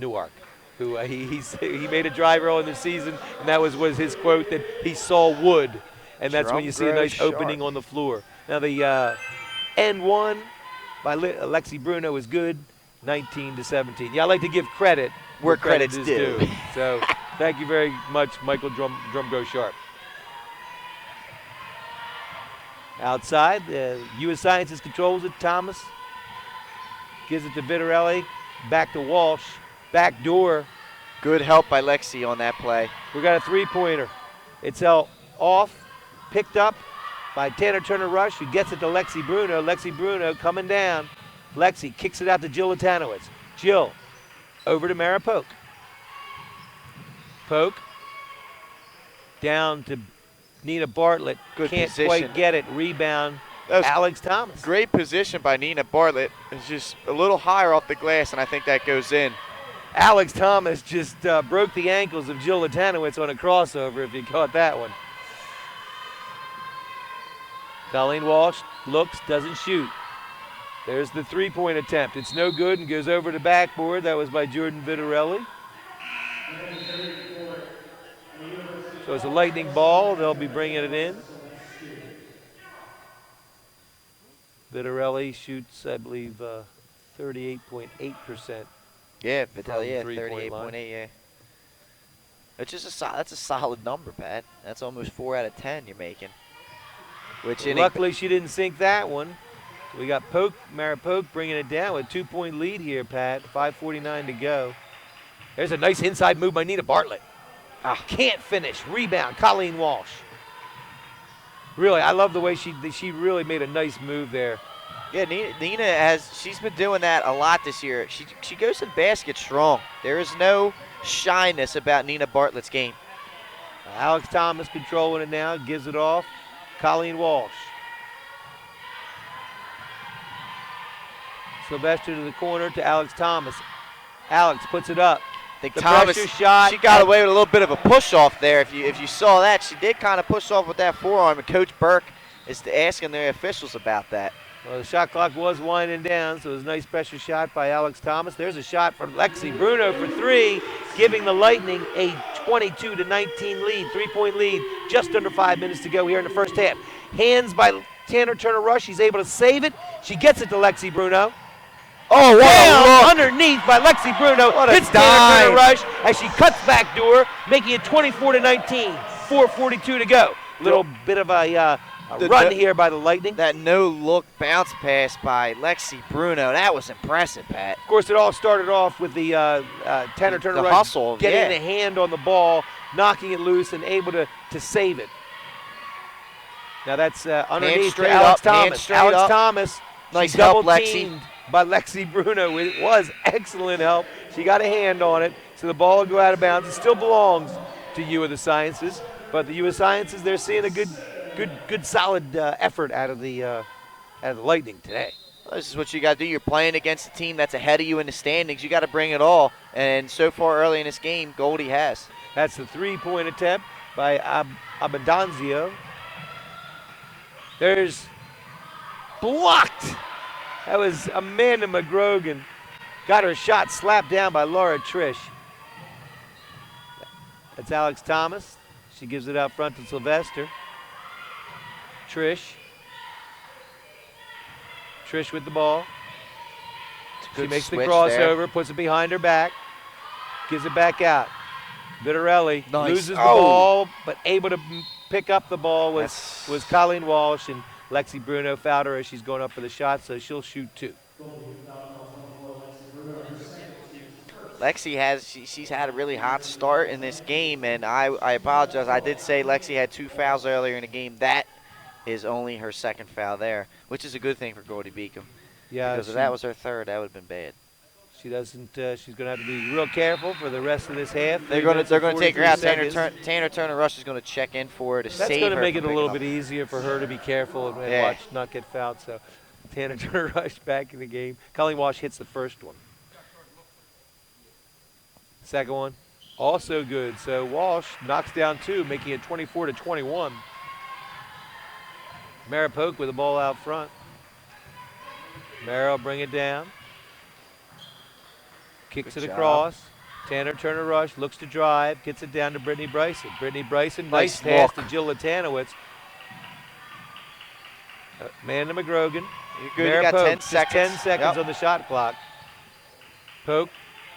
Speaker 1: Newark, who he made a drive early in the season, and that was his quote that he saw wood, and that's when you see a nice opening on the floor. Now the end one by Lexi Bruno is good, 19-17. Yeah, I like to give credit
Speaker 2: where credit's due.
Speaker 1: So thank you very much, Michael Drumgo Sharp. Outside, U.S. Sciences controls it. Thomas gives it to Vitarelli. Back to Walsh. Back door.
Speaker 2: Good help by Lexi on that play.
Speaker 1: We got a three-pointer. It's off, picked up by Tanner Turner Rush, who gets it to Lexi Bruno. Lexi Bruno coming down. Lexi kicks it out to Jill Latanowicz. Jill over to Mara Polk. Polk down to Nina Bartlett.
Speaker 2: Good
Speaker 1: Can't
Speaker 2: position.
Speaker 1: quite get it. Rebound, Alex Thomas.
Speaker 2: Great position by Nina Bartlett. It's just a little higher off the glass, and I think that goes in.
Speaker 1: Alex Thomas just broke the ankles of Jill Latanowicz on a crossover, if you caught that one. Colleen Walsh looks, doesn't shoot. There's the three-point attempt. It's no good and goes over the backboard. That was by Jordan Vitarelli. So it's a Lightning ball. They'll be bringing it in. Vitarelli shoots, I believe, 38.8%.
Speaker 2: Yeah, Vitarelli, yeah,
Speaker 1: 38.8,
Speaker 2: 38.8, yeah. That's a solid number, Pat. That's almost 4 out of 10 you're making. Which
Speaker 1: luckily she didn't sink that one. We got Mara Polk bringing it down with a 2-point lead here, Pat. 5:49 to go. There's a nice inside move by Nina Bartlett. Can't finish. Rebound, Colleen Walsh. Really, I love the way she really made a nice move there.
Speaker 2: Yeah, Nina she's been doing that a lot this year. She goes to the basket strong. There is no shyness about Nina Bartlett's game.
Speaker 1: Alex Thomas controlling it now, gives it off. Colleen Walsh. Sylvester to the corner to Alex Thomas. Alex puts it up.
Speaker 2: I think
Speaker 1: the
Speaker 2: Thomas,
Speaker 1: pressure shot.
Speaker 2: She got away with a little bit of a push off there. If you saw that, she did kind of push off with that forearm, and Coach Burke is asking the officials about that.
Speaker 1: Well, the shot clock was winding down, so it was a nice pressure shot by Alex Thomas. There's a shot from Lexi Bruno for 3, giving the Lightning a 22-19 lead, 3-point lead, just under 5 minutes to go here in the first half. Hands by Tanner Turner Rush. She's able to save it. She gets it to Lexi Bruno.
Speaker 2: Oh,
Speaker 1: down underneath by Lexi Bruno. Hits Tanner Turner Rush as she cuts back door, making it 24-19. 4:42 to go. Little bit of a run here by the Lightning.
Speaker 2: That no-look bounce pass by Lexi Bruno. That was impressive, Pat.
Speaker 1: Of course, it all started off with the Tanner Turner Rush
Speaker 2: hustle,
Speaker 1: getting the hand on the ball, knocking it loose, and able to save it. Now that's underneath to Alex Thomas. Alex Thomas,
Speaker 2: nice help,
Speaker 1: Lexi. By Lexi Bruno. It was excellent help. She got a hand on it, so the ball will go out of bounds. It still belongs to U of the Sciences, but the U of Sciences, they're seeing a good solid effort out of the Lightning today.
Speaker 2: Well, this is what you got to do. You're playing against a team that's ahead of you in the standings. You got to bring it all, and so far early in this game, Goldey has.
Speaker 1: That's the three-point attempt by Abendanzio. There's blocked. That was Amanda McGrogan. Got her shot slapped down by Laura Trish. That's Alex Thomas. She gives it out front to Sylvester. Trish with the ball. She makes the crossover, puts it behind her back, gives it back out. Vitarelli loses the ball, but able to pick up the ball was Colleen Walsh, and Lexi Bruno fouled her as she's going up for the shot, so she'll shoot 2.
Speaker 2: Lexi has she's had a really hot start in this game, and I apologize. I did say Lexi had 2 fouls earlier in the game. That is only her 2nd foul there, which is a good thing for Goldey Beacom.
Speaker 1: Yeah,
Speaker 2: Because if that was her 3rd, that would have been bad.
Speaker 1: she doesn't. She's going to have to be real careful for the rest of this half.
Speaker 2: They're going to take her out.
Speaker 1: Seconds.
Speaker 2: Tanner Turner Rush is going to check in for her to
Speaker 1: That's
Speaker 2: save her.
Speaker 1: going to make it
Speaker 2: from
Speaker 1: a little
Speaker 2: picking
Speaker 1: bit easier for her to be careful and
Speaker 2: Yeah.
Speaker 1: watch not get fouled. So Tanner Turner Rush back in the game. Colleen Walsh hits the first one. Second one, also good. So Walsh knocks down 2, making it 24-21. Mara Polk with the ball out front. Mara will bring it down. Kicks
Speaker 2: Good
Speaker 1: it
Speaker 2: job.
Speaker 1: across. Tanner Turner Rush looks to drive, gets it down to Brittany Bryson. Brittany Bryson,
Speaker 2: Nice
Speaker 1: nice pass
Speaker 2: look.
Speaker 1: to Jill Latanowicz. Man to McGrogan.
Speaker 2: You're good.
Speaker 1: Mara
Speaker 2: You got
Speaker 1: Polk,
Speaker 2: 10
Speaker 1: just
Speaker 2: seconds.
Speaker 1: 10 seconds
Speaker 2: Yep.
Speaker 1: on the shot clock. Polk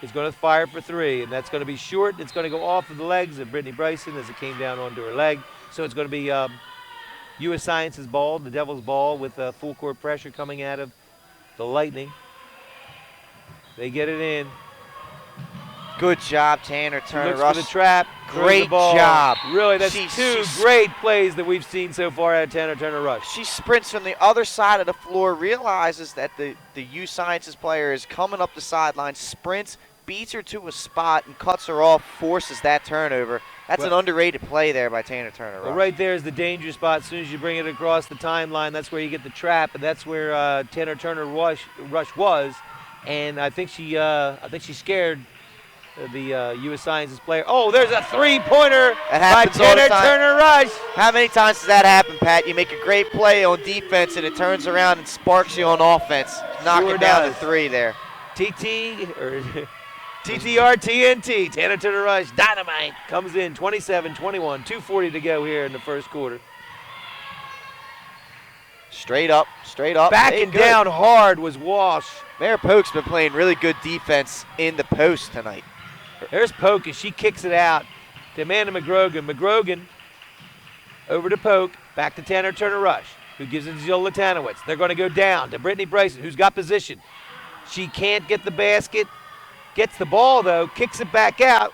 Speaker 1: is going to fire for 3, and that's going to be short. It's going to go off of the legs of Brittany Bryson as it came down onto her leg. So it's going to be U.S. Science's ball, the Devils' ball, with full court pressure coming out of the Lightning. They get it in.
Speaker 2: Good job, Tanner
Speaker 1: She
Speaker 2: Turner
Speaker 1: looks
Speaker 2: Rush.
Speaker 1: for the trap. throws
Speaker 2: Great
Speaker 1: the ball.
Speaker 2: job.
Speaker 1: Really, that's
Speaker 2: She's-
Speaker 1: 2
Speaker 2: she's-
Speaker 1: great plays that we've seen so far out of Tanner Turner Rush.
Speaker 2: She sprints from the other side of the floor, realizes that the U Sciences player is coming up the sideline, sprints, beats her to a spot, and cuts her off, forces that turnover. That's an underrated play there by Tanner Turner Rush.
Speaker 1: Well, right there is the danger spot. As soon as you bring it across the timeline, that's where you get the trap, and that's where Tanner Turner Rush was. And I think she scared the U.S. Sciences player. Oh, there's a 3-pointer
Speaker 2: That
Speaker 1: by
Speaker 2: happens all the
Speaker 1: Tanner
Speaker 2: time.
Speaker 1: Turner Rush.
Speaker 2: How many times does that happen, Pat? You make a great play on defense, and it turns around and sparks you on offense. Knocking
Speaker 1: Sure
Speaker 2: down
Speaker 1: does.
Speaker 2: the 3 there.
Speaker 1: TT or TTR TNT. Tanner Turner Rush, dynamite, comes in 27-21. 2:40 to go here in the first quarter.
Speaker 2: Straight up.
Speaker 1: Backing
Speaker 2: Hey, good.
Speaker 1: down hard was Walsh.
Speaker 2: Mara Polk's been playing really good defense in the post tonight.
Speaker 1: There's Polk as she kicks it out to Amanda McGrogan. McGrogan over to Polk, back to Tanner Turner Rush, who gives it to Jill Latanowicz. They're going to go down to Brittany Bryson, who's got position. She can't get the basket, gets the ball though, kicks it back out,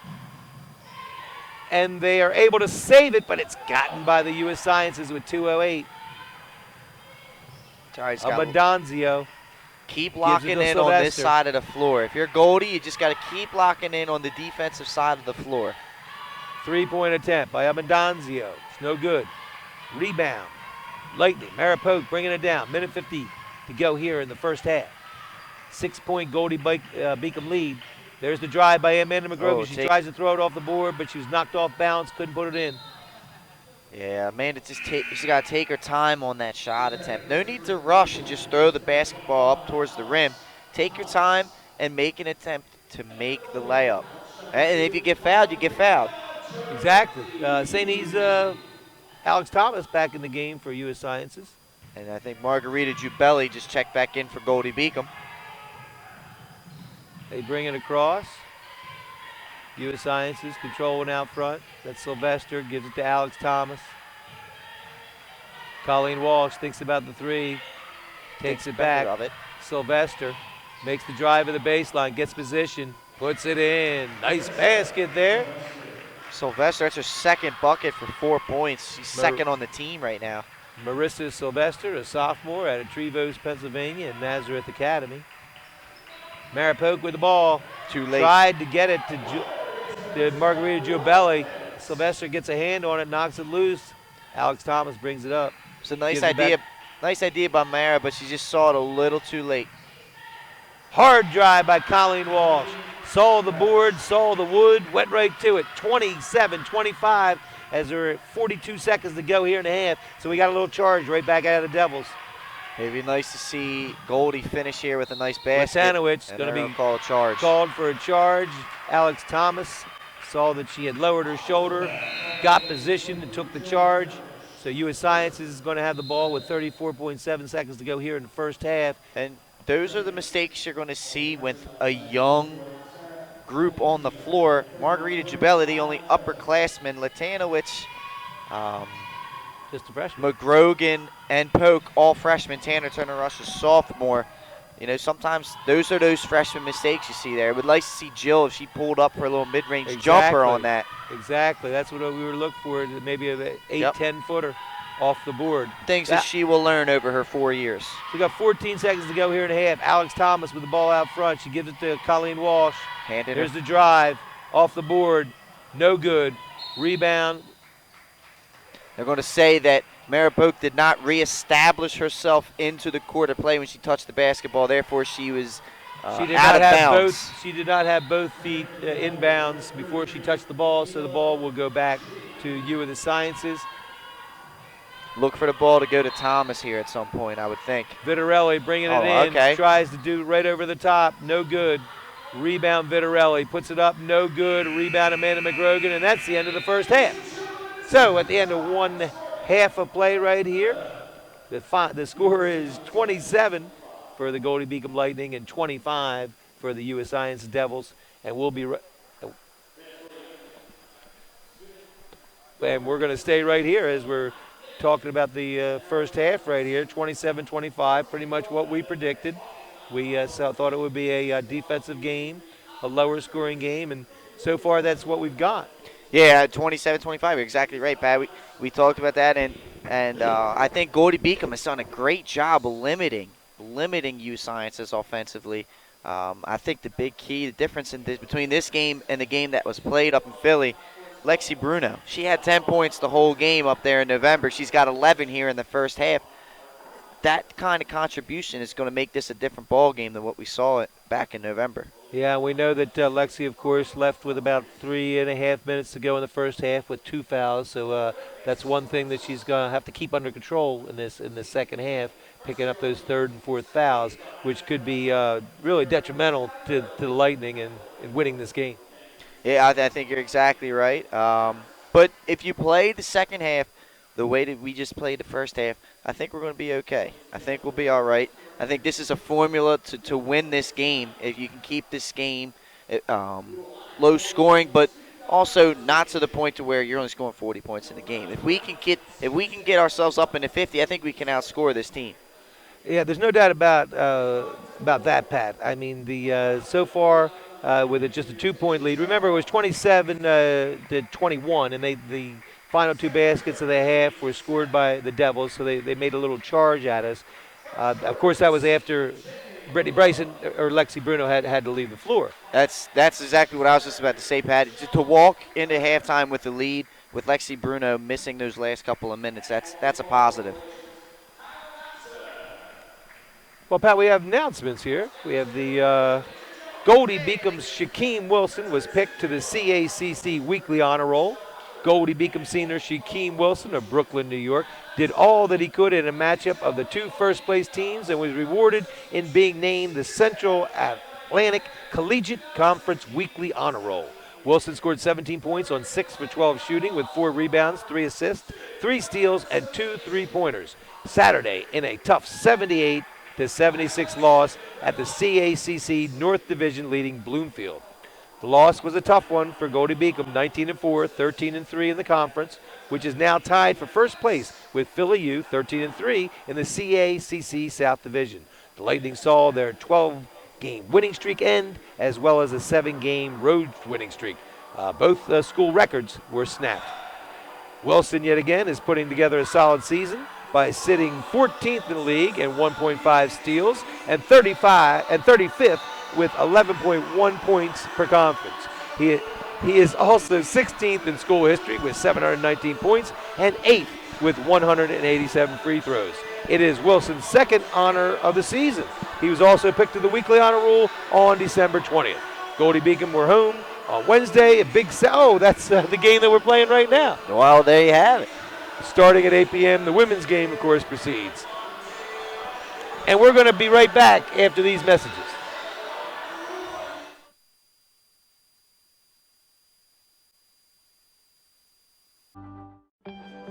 Speaker 1: and they are able to save it, but it's gotten by the U.S. Sciences with 2:08.
Speaker 2: Sorry, just got
Speaker 1: Abundanzio.
Speaker 2: keep locking
Speaker 1: to
Speaker 2: in on this
Speaker 1: Sylvester.
Speaker 2: side of the floor. If you're Goldie, you just got to keep locking in on the defensive side of the floor.
Speaker 1: 3-point attempt by Abundanzio. It's no good. Rebound. Lightning. Mara Polk bringing it down. Minute 50 to go here in the first half. 6-point Goldey Beacom lead. There's the drive by Amanda McGrogan.
Speaker 2: Oh,
Speaker 1: She
Speaker 2: take-
Speaker 1: tries to throw it off the board, but she was knocked off balance, couldn't put it in.
Speaker 2: Yeah, Amanda she's got to take her time on that shot attempt. No need to rush and just throw the basketball up towards the rim. Take your time and make an attempt to make the layup. And if you get fouled, you get fouled.
Speaker 1: Exactly. St. E's Alex Thomas back in the game for U.S. Sciences.
Speaker 2: And I think Margarita Jubelli just checked back in for Goldey Beacom.
Speaker 1: They bring it across. U.S. Sciences controlling out front. That's Sylvester, gives it to Alex Thomas. Colleen Walsh thinks about the 3, takes it back.
Speaker 2: Of it.
Speaker 1: Sylvester makes the drive of the baseline, gets position, puts it in. Nice basket there.
Speaker 2: Sylvester, that's her 2nd bucket for 4 points. She's 2nd on the team right now.
Speaker 1: Marissa Sylvester, a sophomore out of Trevose, Pennsylvania, and Nazareth Academy. Mara Polk with the ball.
Speaker 2: Too late.
Speaker 1: Tried to get it to Margarita Giobelli. Sylvester gets a hand on it, knocks it loose. Alex Thomas brings it up.
Speaker 2: It's a nice
Speaker 1: Gives it
Speaker 2: idea.
Speaker 1: back.
Speaker 2: Nice idea by Mara, but she just saw it a little too late.
Speaker 1: Hard drive by Colleen Walsh. Saw the board, saw the wood, went right to it. 27-25 as there are 42 seconds to go here in the half. So we got a little charge right back out of the Devils.
Speaker 2: It'd be nice to see Goldie finish here with a nice basket.
Speaker 1: Latanowicz
Speaker 2: and
Speaker 1: going to
Speaker 2: they're
Speaker 1: be
Speaker 2: call a charge.
Speaker 1: called for a charge. Alex Thomas saw that she had lowered her shoulder, got position, and took the charge. So U.S. Sciences is going to have the ball with 34.7 seconds to go here in the first half.
Speaker 2: And those are the mistakes you're going to see with a young group on the floor. Margarita Jubelli, the only upperclassman. Latanowicz,
Speaker 1: Just a freshman.
Speaker 2: McGrogan, and Polk, all freshmen. Tanner Turner Rush is sophomore. You know, sometimes those are those freshman mistakes you see there. I would like to see Jill, if she pulled up for a little mid-range jumper on that.
Speaker 1: Exactly. That's what we were looking for, maybe an 8-10-footer off the board.
Speaker 2: Things that she will learn over her 4 years.
Speaker 1: We got 14 seconds to go here in a half. Alex Thomas with the ball out front. She gives it to Colleen Walsh. There's the drive off the board. No good. Rebound.
Speaker 2: They're going to say that Maripoke did not reestablish herself into the court of play when she touched the basketball. Therefore, she was out of bounds.
Speaker 1: She did not have both feet inbounds before she touched the ball, so the ball will go back to U of the Sciences.
Speaker 2: Look for the ball to go to Thomas here at some point, I would think.
Speaker 1: Vitarelli bringing it in.
Speaker 2: Okay.
Speaker 1: Tries to do right over the top. No good. Rebound Vitarelli. Puts it up. No good. Rebound Amanda McGrogan, and that's the end of the first half. So at the end of one half of play right here, the score is 27 for the Goldey Beacom Lightning and 25 for the U.S. Science Devils. And we'll be and we're going to stay right here as we're talking about the first half right here, 27-25, pretty much what we predicted. We thought it would be a defensive game, a lower scoring game, and so far that's what we've got.
Speaker 2: Yeah, 27-25, you're exactly right, Pat. We talked about that, and I think Goldey Beacom has done a great job of limiting U Sciences offensively. I think the big key, the difference between this game and the game that was played up in Philly, Lexi Bruno. She had 10 points the whole game up there in November. She's got 11 here in the first half. That kind of contribution is going to make this a different ball game than what we saw back in November.
Speaker 1: Yeah, we know that Lexi, of course, left with about 3.5 minutes to go in the first half with 2 fouls. So that's one thing that she's going to have to keep under control in the second half, picking up those third and fourth fouls, which could be really detrimental to the Lightning in winning this game.
Speaker 2: Yeah, I think you're exactly right. But if you play the second half the way that we just played the first half, I think we're going to be okay. I think we'll be all right. I think this is a formula to win this game. If you can keep this game low scoring, but also not to the point to where you're only scoring 40 points in the game. If we can get ourselves up into 50, I think we can outscore this team.
Speaker 1: Yeah, there's no doubt about that, Pat. I mean, so far with just a 2-point lead. Remember, it was 27 to 21, and the final 2 baskets of the half were scored by the Devils, so they made a little charge at us. Of course, that was after Brittany Bryson or Lexi Bruno had to leave the floor.
Speaker 2: That's exactly what I was just about to say, Pat. To walk into halftime with the lead, with Lexi Bruno missing those last couple of minutes, that's a positive.
Speaker 1: Well, Pat, we have announcements here. We have the Goldey Beacom's Shaquem Wilson was picked to the CACC Weekly Honor Roll. Goldey Beacom senior Shaquem Wilson of Brooklyn, New York, did all that he could in a matchup of the 2 first-place teams and was rewarded in being named the Central Atlantic Collegiate Conference Weekly Honor Roll. Wilson scored 17 points on 6 for 12 shooting with 4 rebounds, 3 assists, 3 steals, and 2 3-pointers. Saturday in a tough 78-76 loss at the CACC North Division leading Bloomfield. The loss was a tough one for Goldey Beacom, 19-4, 13-3 in the conference, which is now tied for first place with Philly U, 13-3 in the CACC South Division. The Lightning saw their 12-game winning streak end, as well as a 7-game road winning streak. Both school records were snapped. Wilson, yet again, is putting together a solid season by sitting 14th in the league and 1.5 steals and 35th with 11.1 points per conference. He is also 16th in school history with 719 points and 8th with 187 free throws. It is Wilson's second honor of the season. He was also picked to the weekly honor roll on December 20th. Goldey Beacom were home on Wednesday. That's the game that we're playing right now.
Speaker 2: Well, there you have it.
Speaker 1: Starting at 8 p.m., the women's game, of course, proceeds. And we're going to be right back after these messages.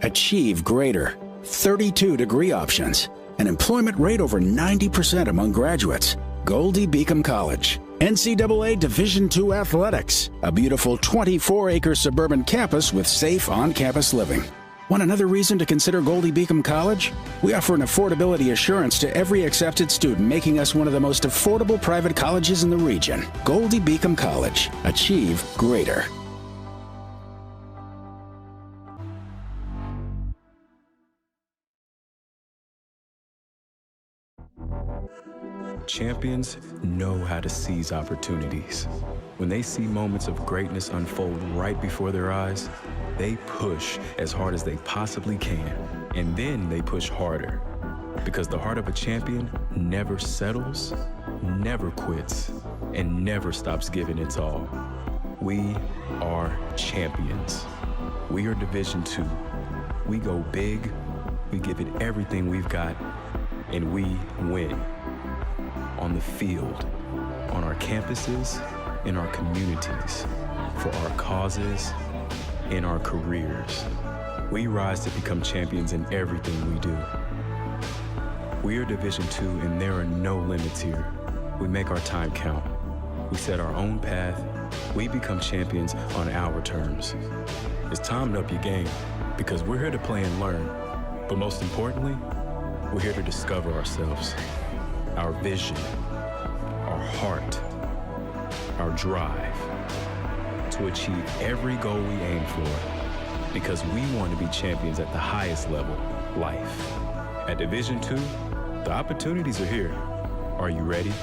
Speaker 4: Achieve greater. 32 degree options. An employment rate over 90% among graduates. Goldey Beacom College. NCAA Division II athletics. A beautiful 24-acre suburban campus with safe on-campus living. Want another reason to consider Goldey Beacom College? We offer an affordability assurance to every accepted student, making us one of the most affordable private colleges in the region. Goldey Beacom College. Achieve greater.
Speaker 5: Champions know how to seize opportunities. When they see moments of greatness unfold right before their eyes, they push as hard as they possibly can, and then they push harder. Because the heart of a champion never settles, never quits, and never stops giving its all. We are champions. We are Division II. We go big, we give it everything we've got, and we win. On the field, on our campuses, in our communities, for our causes, in our careers. We rise to become champions in everything we do. We are Division II, and there are no limits here. We make our time count. We set our own path. We become champions on our terms. It's time to up your game, because we're here to play and learn. But most importantly, we're here to discover ourselves, our vision, our heart, our drive, to achieve every goal we aim for, because we want to be champions at the highest level, life. At Division II, the opportunities are here. Are you ready?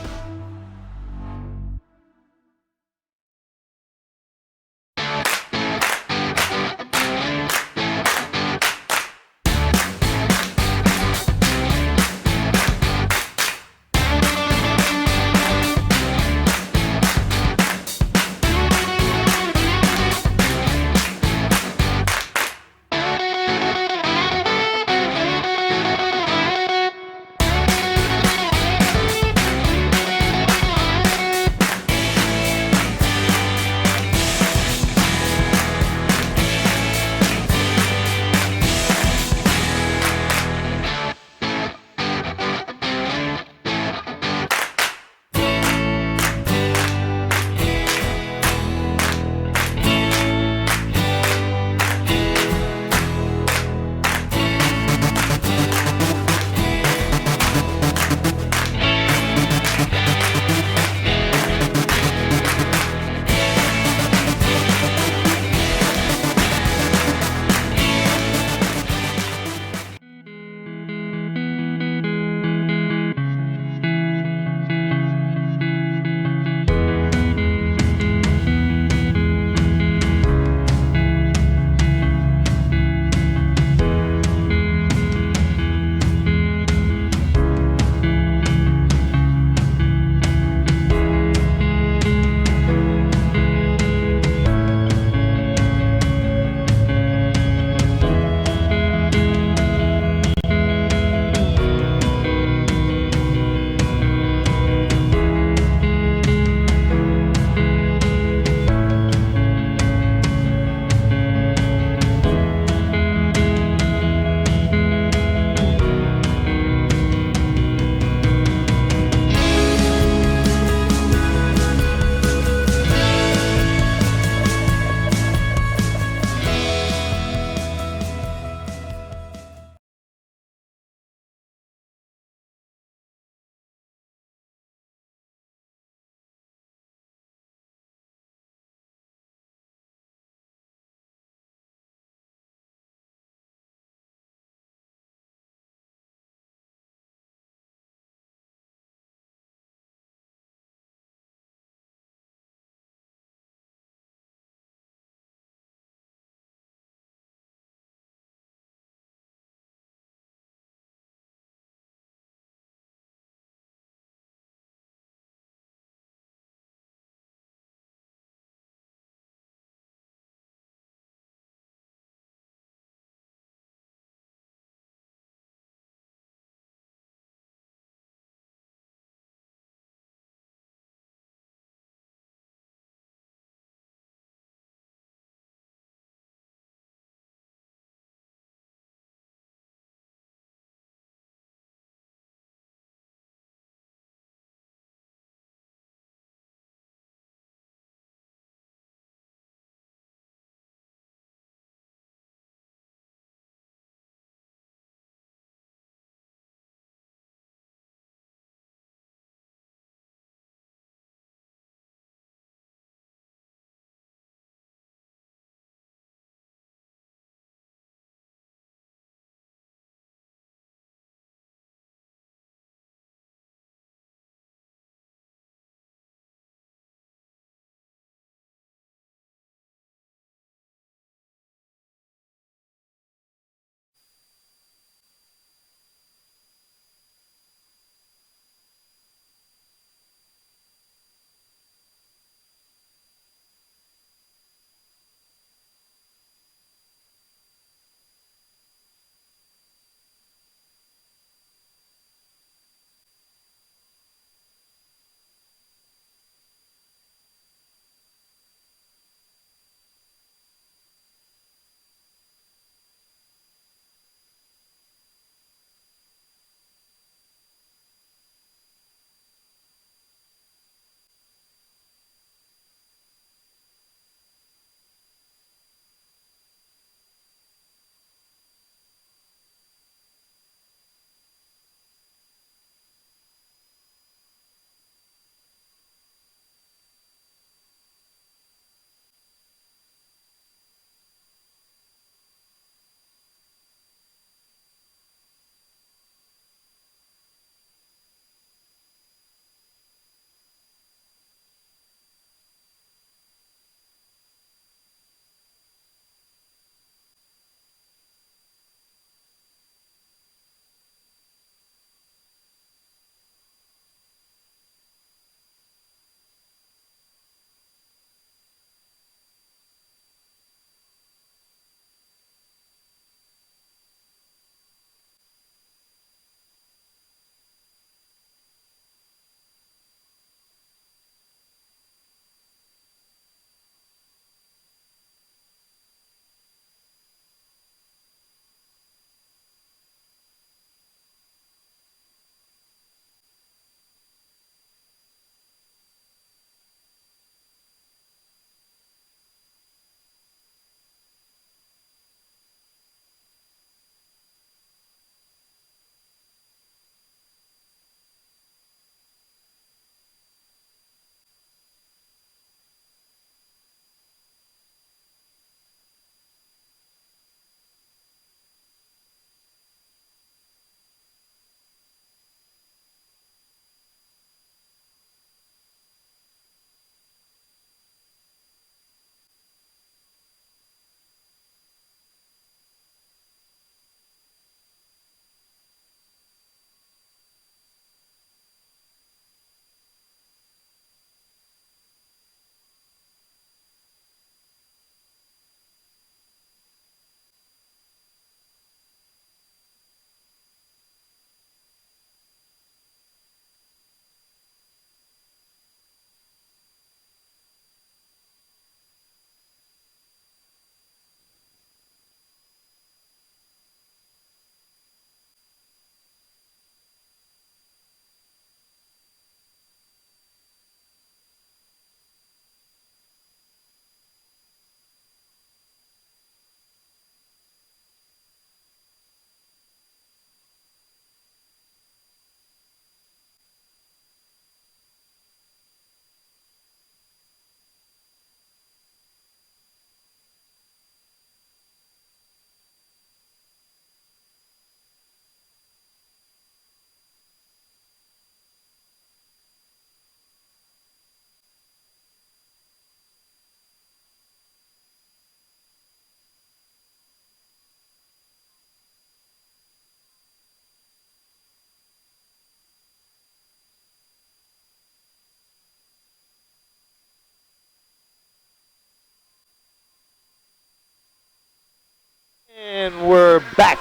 Speaker 1: back,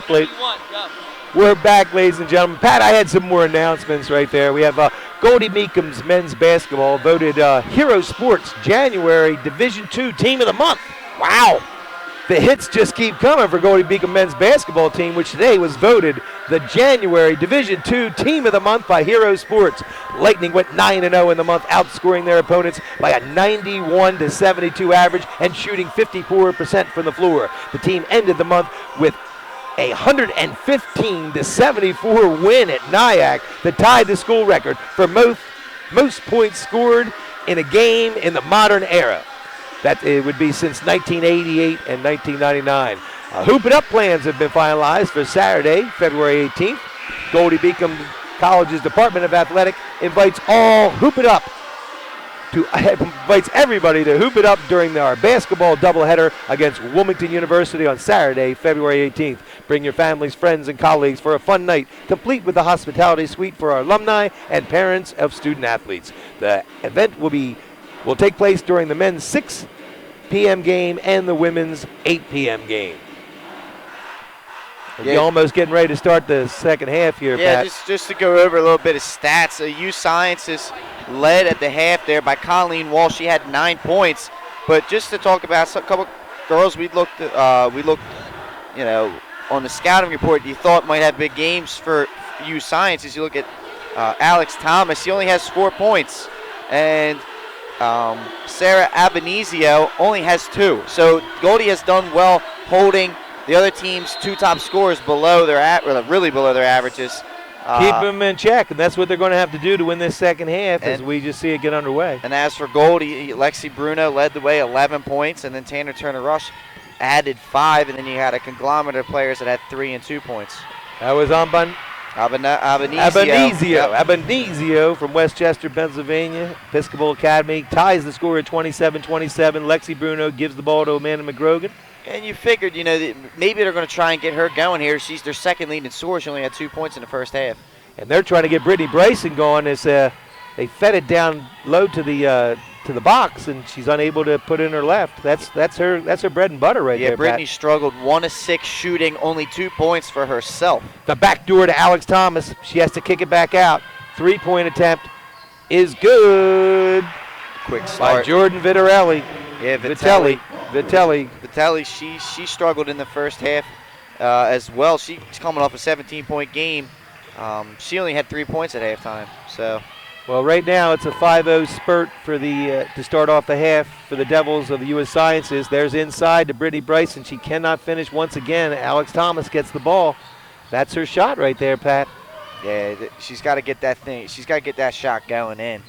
Speaker 1: we're back, ladies and gentlemen. Pat, I had some more announcements right there. We have Goldey Beacom's men's basketball voted Hero Sports January Division II Team of the Month. Wow. The hits just keep coming for Goldey Beacom men's basketball team, which today was voted the January Division II Team of the Month by Hero Sports. Lightning went 9-0 in the month, outscoring their opponents by a 91-72 average and shooting 54% from the floor. The team ended the month with a 115-74 win at Nyack that tied the school record for most points scored in a game in the modern era. That it would be since 1988 and 1999. Hoop It Up plans have been finalized for Saturday, February 18th. Goldey Beacom College's Department of Athletic invites everybody to hoop it up during our basketball doubleheader against Wilmington University on Saturday, February 18th. Bring your families, friends, and colleagues for a fun night, complete with the hospitality suite for our alumni and parents of student athletes. The event will take place during the men's 6 p.m. game and the women's 8 p.m. game. We're almost getting ready to start the second half here, Pat.
Speaker 2: Just to go over a little bit of stats. U Sciences led at the half there by Colleen Walsh. She had 9 points. But just to talk about a couple girls we looked, on the scouting report you thought might have big games for U Sciences. You look at Alex Thomas. He only has 4 points. And Sarah Abenizio only has 2. So Goldey has done well holding the other team's 2 top scorers below their really below their averages.
Speaker 1: Keep them in check, and that's what they're going to have to do to win this second half as we just see it get underway.
Speaker 2: And as for Goldey, Lexi Bruno led the way, 11 points, and then Tanner Turner-Rush added 5, and then you had a conglomerate of players that had 3 and 2 points.
Speaker 1: That was Abenizio from Westchester, Pennsylvania. Episcopal Academy ties the score at 27-27. Lexi Bruno gives the ball to Amanda McGrogan.
Speaker 2: And you figured, that maybe they're going to try and get her going here. She's their second leading scorer. She only had 2 points in the first half.
Speaker 1: And they're trying to get Brittany Bryson going as they fed it down low to the box, and she's unable to put in her left. That's her bread and butter right there.
Speaker 2: Yeah, Brittany
Speaker 1: Pat.
Speaker 2: struggled 1 of 6 shooting, only 2 points for herself.
Speaker 1: The back door to Alex Thomas. She has to kick it back out. 3-point attempt is good.
Speaker 2: Quick start
Speaker 1: by Jordan Vitarelli.
Speaker 2: Yeah,
Speaker 1: Vitelli,
Speaker 2: she struggled in the first half as well. She's coming off a 17-point game. She only had 3 points at halftime. So,
Speaker 1: well, right now it's a 5-0 spurt for the to start off the half for the Devils of the U.S. Sciences. There's inside to Brittany Bryson. She cannot finish once again. Alex Thomas gets the ball. That's her shot right there, Pat.
Speaker 2: Yeah, she's got to get that thing. She's got to get that shot going in.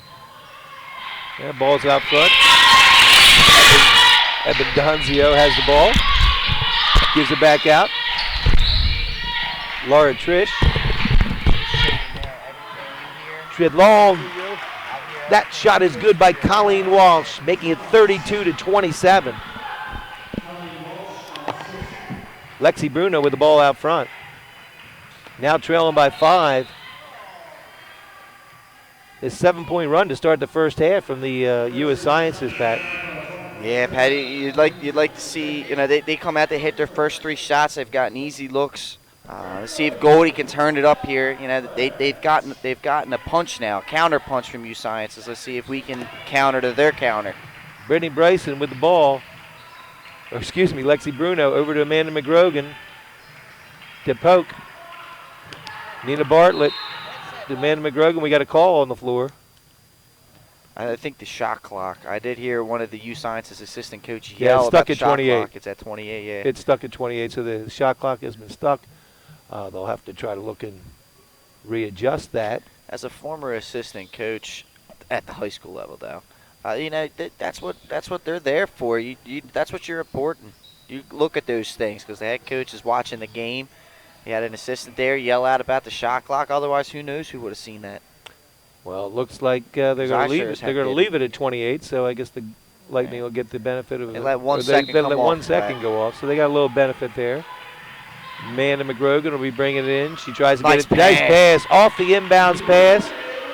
Speaker 1: Yeah, ball's out front. Eben Donzio has the ball. Gives it back out. Laura Trish. Long. That shot is good by Colleen Walsh, making it 32-27. Lexi Bruno with the ball out front. Now trailing by 5. This 7-point run to start the first half from the U.S. Sciences, Pat.
Speaker 2: Yeah, Patty, you'd like to see, they come out, they hit their first 3 shots, they've gotten easy looks. See if Goldey can turn it up here. They've gotten a punch now, counter punch from U Sciences. Let's see if we can counter to their counter.
Speaker 1: Brittany Bryson with the ball. Lexi Bruno over to Amanda McGrogan. To poke. Nina Bartlett to Amanda McGrogan. We got a call on the floor.
Speaker 2: I think the shot clock. I did hear one of the U Sciences assistant coach yell
Speaker 1: it's
Speaker 2: about
Speaker 1: stuck
Speaker 2: the
Speaker 1: at
Speaker 2: shot
Speaker 1: 28.
Speaker 2: clock. It's at 28, yeah.
Speaker 1: It's stuck at 28, so the shot clock has been stuck. They'll have to try to look and readjust that.
Speaker 2: As a former assistant coach at the high school level, though, that's what they're there for. That's what you're reporting. You look at those things because the head coach is watching the game. He had an assistant there yell out about the shot clock. Otherwise, who knows who would have seen that?
Speaker 1: Well, it looks like they're going to leave it. They're going to leave it at 28. So I guess the Lightning will get the benefit of it.
Speaker 2: They let 1 second come off.
Speaker 1: They let 1 second go off, so they got a little benefit there. Amanda McGrogan will be bringing it in. She tries to get it. Nice pass off the inbounds pass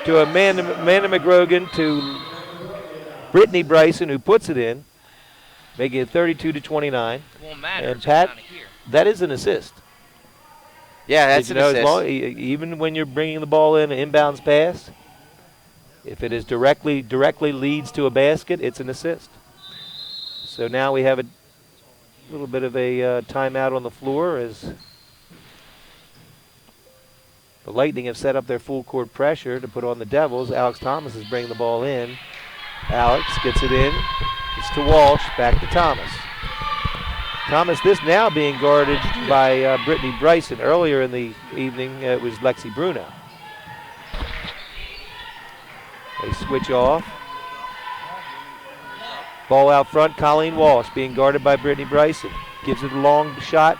Speaker 1: to Amanda McGrogan to Brittany Bryson, who puts it in, making it 32-29.
Speaker 6: Won't matter.
Speaker 1: And Pat, that is an assist.
Speaker 2: Yeah, that's
Speaker 1: Did
Speaker 2: an
Speaker 1: you know,
Speaker 2: assist.
Speaker 1: even when you're bringing the ball in, an inbounds pass, if it is directly leads to a basket, it's an assist. So now we have a little bit of a timeout on the floor as the Lightning have set up their full court pressure to put on the Devils. Alex Thomas is bringing the ball in. Alex gets it in. It's to Walsh, back to Thomas. Thomas, this now being guarded by Brittany Bryson. Earlier in the evening, it was Lexi Bruno. They switch off. Ball out front, Colleen Walsh being guarded by Brittany Bryson. Gives it a long shot.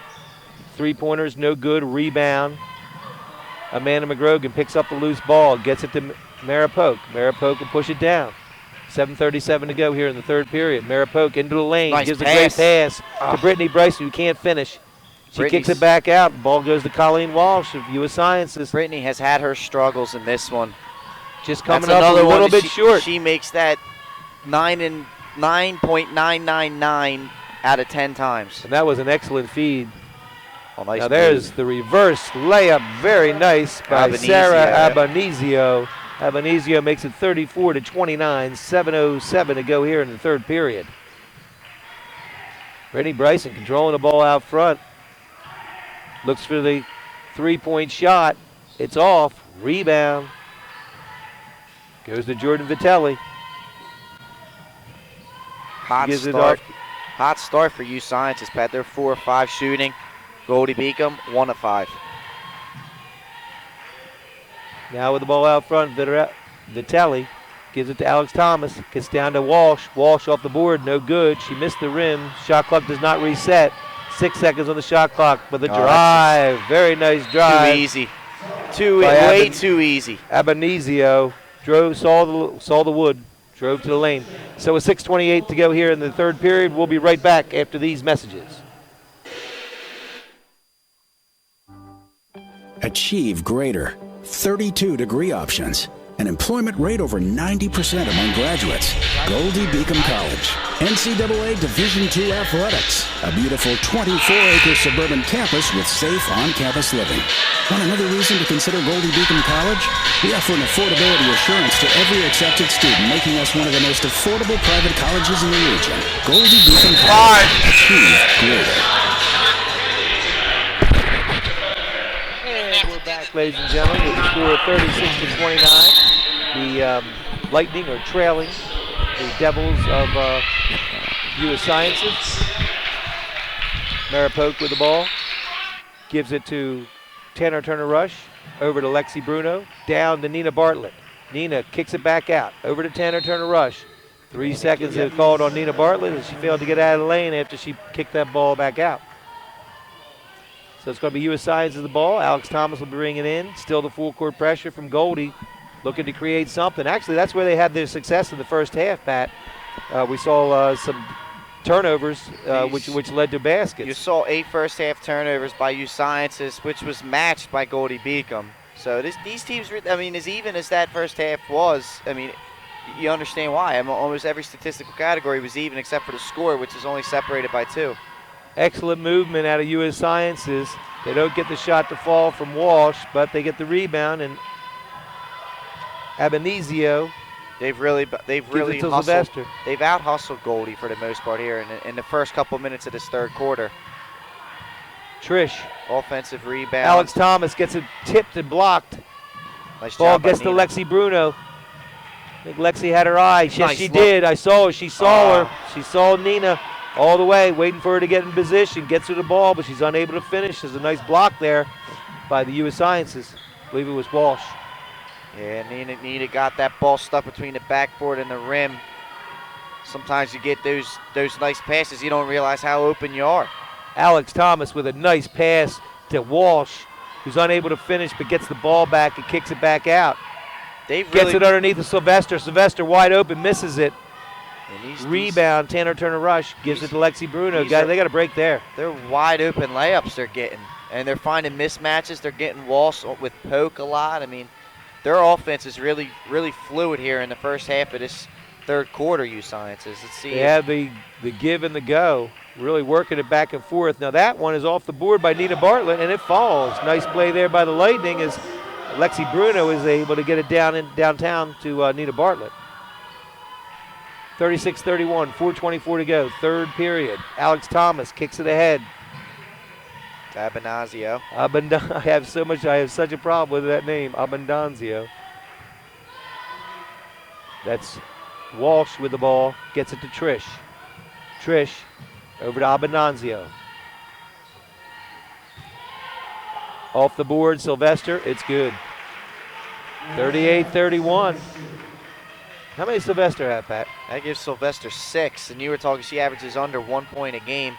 Speaker 1: Three-pointers, no good. Rebound. Amanda McGrogan picks up the loose ball, gets it to Maripoke. Maripoke will push it down. 7:37 to go here in the third period. Maripoke into the lane,
Speaker 2: Nice
Speaker 1: gives
Speaker 2: pass.
Speaker 1: a great pass to Brittany Bryson, who can't finish. She kicks it back out. The ball goes to Colleen Walsh of U.S. Sciences.
Speaker 2: Brittany has had her struggles in this one.
Speaker 1: Just coming
Speaker 2: That's
Speaker 1: up a
Speaker 2: another
Speaker 1: little
Speaker 2: one
Speaker 1: bit short.
Speaker 2: She makes that 9.999 out of 10 times.
Speaker 1: And that was an excellent feed.
Speaker 2: Oh, nice
Speaker 1: Now there's the reverse layup, very nice by
Speaker 2: Abanizio,
Speaker 1: Sarah
Speaker 2: yeah.
Speaker 1: Abanizio. Abanizio makes it 34-29, 7:07 to go here in the third period. Brittany Bryson controlling the ball out front. Looks for the three-point shot. It's off. Rebound. Goes to Jordan Vitelli.
Speaker 2: Hot
Speaker 1: Gives it
Speaker 2: start.
Speaker 1: off.
Speaker 2: Hot start for U Sciences, Pat. They're 4 of 5 shooting. Goldey Beacom, 1 of 5.
Speaker 1: Now with the ball out front, Vitelli gives it to Alex Thomas. Gets down to Walsh. Walsh off the board, no good. She missed the rim. Shot clock does not reset. 6 seconds on the shot clock, but the drive, very nice drive.
Speaker 2: Too easy. Way too easy.
Speaker 1: Abanizio saw the wood, drove to the lane. So with 6:28 to go here in the third period, we'll be right back after these messages.
Speaker 4: Achieve greater. 32 degree options. An employment rate over 90% among graduates. Goldey Beacom College. NCAA Division II athletics. A beautiful 24-acre suburban campus with safe on-campus living. Want another reason to consider Goldey Beacom College? We offer an affordability assurance to every accepted student, making us one of the most affordable private colleges in the region. Goldey Beacom College. Achieve greater.
Speaker 1: And we're back, ladies and gentlemen, with the score of 36-29. The Lightning are trailing the Devils of U.S. Sciences. Maripoke with the ball. Gives it to Tanner Turner-Rush. Over to Lexi Bruno. Down to Nina Bartlett. Nina kicks it back out. Over to Tanner Turner-Rush. 3 seconds have called on Nina Bartlett as she failed to get out of the lane after she kicked that ball back out. So it's going to be U.S. Sciences the ball. Alex Thomas will be bringing it in. Still the full court pressure from Goldey. Looking to create something. Actually, that's where they had their success in the first half, Pat. We saw some turnovers, which led to baskets.
Speaker 2: You saw 8 first-half turnovers by U Sciences, which was matched by Goldey Beacom. So these teams, I mean, as even as that first half was, I mean, you understand why. I mean, almost every statistical category was even except for the score, which is only separated by 2.
Speaker 1: Excellent movement out of U.S. Sciences. They don't get the shot to fall from Walsh, but they get the rebound, and Abanizio.
Speaker 2: They've really hustled.
Speaker 1: Sylvester.
Speaker 2: They've out-hustled Goldey for the most part here in the first couple minutes of this third quarter.
Speaker 1: Trish.
Speaker 2: Offensive rebound.
Speaker 1: Alex Thomas gets it tipped and blocked.
Speaker 2: Nice
Speaker 1: Ball
Speaker 2: job by
Speaker 1: gets to
Speaker 2: Nina.
Speaker 1: Lexi Bruno. I think Lexi had her eye. Yes,
Speaker 2: Nice
Speaker 1: she
Speaker 2: look.
Speaker 1: did. I saw her. She saw her. She saw Nina all the way, waiting for her to get in position. Gets her the ball, but she's unable to finish. There's a nice block there by the U.S. Sciences. I believe it was Walsh.
Speaker 2: Yeah, Nina got that ball stuck between the backboard and the rim. Sometimes you get those nice passes, you don't realize how open you are.
Speaker 1: Alex Thomas with a nice pass to Walsh, who's unable to finish but gets the ball back and kicks it back out. Gets it underneath to Sylvester. Sylvester wide open, misses it. Rebound, Tanner Turner-Rush gives it to Lexi Bruno. They got a break there.
Speaker 2: They're wide open layups they're getting, and they're finding mismatches. They're getting Walsh with poke a lot. I mean, their offense is really, really fluid here in the first half of this third quarter, U Sciences. Let's see.
Speaker 1: They have the give and the go, really working it back and forth. Now that one is off the board by Nina Bartlett, and it falls. Nice play there by the Lightning as Lexi Bruno is able to get it downtown to Nina Bartlett. 36-31, 4:24 to go, third period. Alex Thomas kicks it ahead.
Speaker 2: Abinazio.
Speaker 1: I have such a problem with that name, Abundanzio. That's Walsh with the ball, gets it to Trish. Trish over to Abundanzio. Off the board, Sylvester, it's good. 38-31. How many Sylvester have, Pat?
Speaker 2: That gives Sylvester 6, and you were talking she averages under 1 point a game.